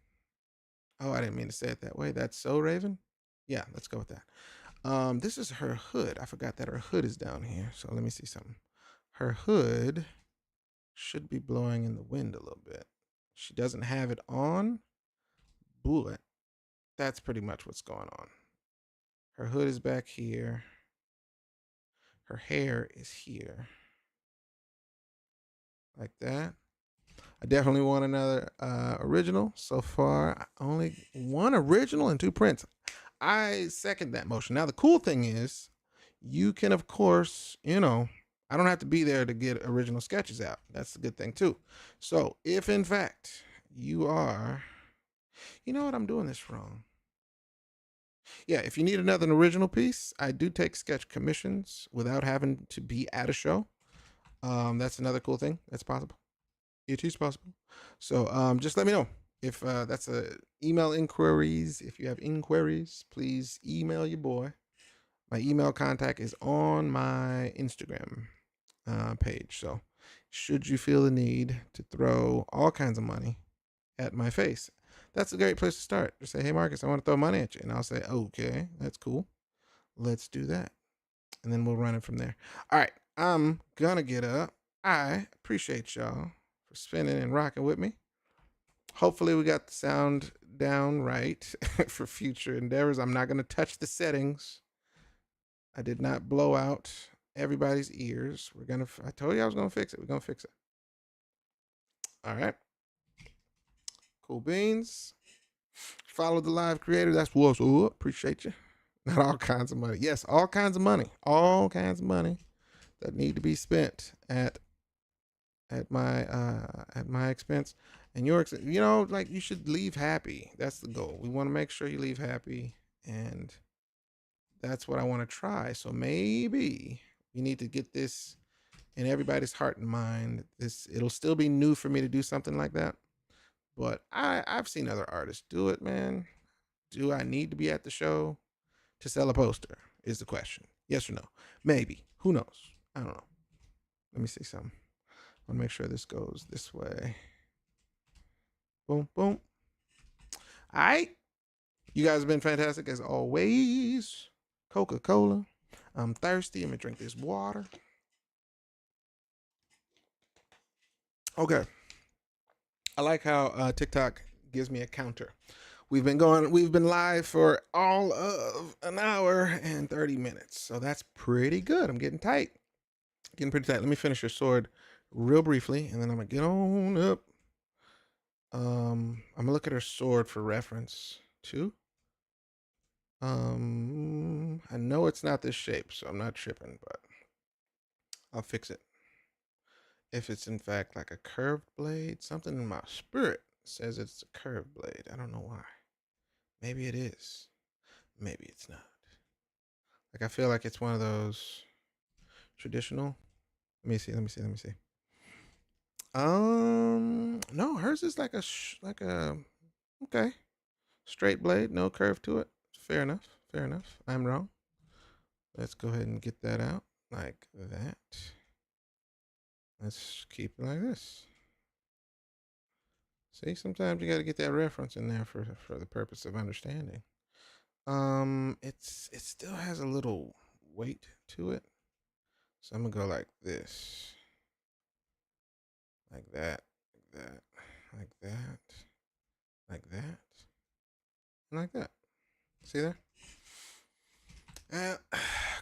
Oh, I didn't mean to say it that way. That's so Raven. Yeah, let's go with that. This is her hood. I forgot that her hood is down here. So let me see something. Her hood should be blowing in the wind a little bit. She doesn't have it on, but that's pretty much what's going on. Her hood is back here. Her hair is here. Like that. I definitely want another original. So far, only one original and 2 prints. I second that motion. Now, the cool thing is, you can, of course, I don't have to be there to get original sketches out. That's the good thing, too. So, if in fact you are, you know what, I'm doing this wrong. Yeah, if you need another original piece, I do take sketch commissions without having to be at a show. That's another cool thing that's possible. It is possible. So just let me know if that's a email inquiries. If you have inquiries, please email your boy. My email contact is on my Instagram page. So should you feel the need to throw all kinds of money at my face, that's a great place to start. Just say, hey, Marcus, I want to throw money at you. And I'll say, okay, that's cool. Let's do that. And then we'll run it from there. All right. I'm going to get up. I appreciate y'all for spinning and rocking with me. Hopefully we got the sound down right for future endeavors. I'm not going to touch the settings. I did not blow out everybody's ears. I told you I was going to fix it. We're going to fix it. All right. Cool beans. Follow the live creator. That's what's up. Appreciate you. Not all kinds of money. Yes, all kinds of money. All kinds of money that need to be spent at my expense and your expense. Like, you should leave happy. That's the goal. We want to make sure you leave happy, and that's what I want to try. So maybe we need to get this in everybody's heart and mind. It'll still be new for me to do something like that, but I've seen other artists do it, man. Do I need to be at the show to sell a poster is the question. Yes or no? Maybe. Who knows? I don't know. Let me see something. I want to make sure this goes this way. Boom, boom. All right. You guys have been fantastic as always. Coca-Cola. I'm thirsty. I'm going to drink this water. Okay. I like how TikTok gives me a counter. We've been live for all of an hour and 30 minutes. So that's pretty good. I'm getting tight. Getting pretty tight. Let me finish your sword real briefly, and then I'm gonna get on up. I'm gonna look at her sword for reference too. I know it's not this shape, so I'm not tripping, but I'll fix it. If it's in fact like a curved blade, something in my spirit says it's a curved blade. I don't know why. Maybe it is. Maybe it's not. Like I feel like it's one of those traditional. Let me see. No, hers is like a okay straight blade, no curve to it. Fair enough. Fair enough. I'm wrong. Let's go ahead and get that out like that. Let's keep it like this. See, sometimes you got to get that reference in there for the purpose of understanding. It still has a little weight to it, so I'm gonna go like this, like that, like that, like that, like that, and like that. See there?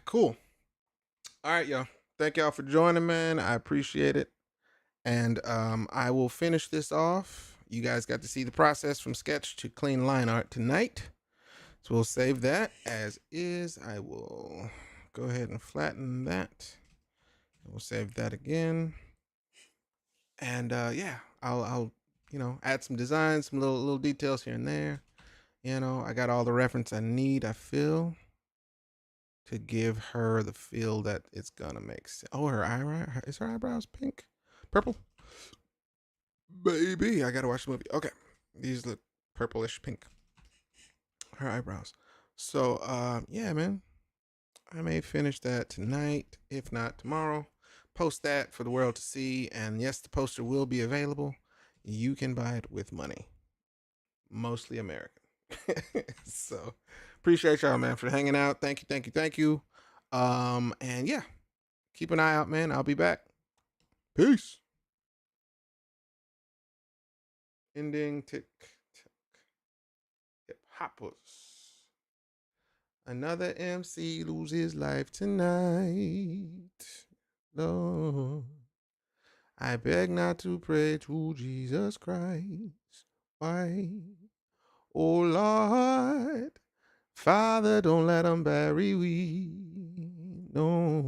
Cool. All right, y'all. Thank y'all for joining, man. I appreciate it. And I will finish this off. You guys got to see the process from sketch to clean line art tonight. So we'll save that as is. I will go ahead and flatten that. We'll save that again. And yeah, I'll add some designs, some little details here and there. I got all the reference I need, I feel, to give her the feel that it's gonna make sense. Oh, her eyebrow is her eyebrows pink? Purple? Baby, I gotta watch the movie. Okay. These look purplish pink. Her eyebrows. So yeah, man. I may finish that tonight, if not tomorrow. Post that for the world to see. And yes, the poster will be available. You can buy it with money. Mostly American. So appreciate y'all, man, for hanging out. Thank you, thank you, thank you. And yeah, keep an eye out, man. I'll be back. Peace. Ending tick tick. Hip hoppers. Another MC loses life tonight. Lord, I beg not to pray to Jesus Christ. Why? Oh Lord, Father, don't let them bury we. No.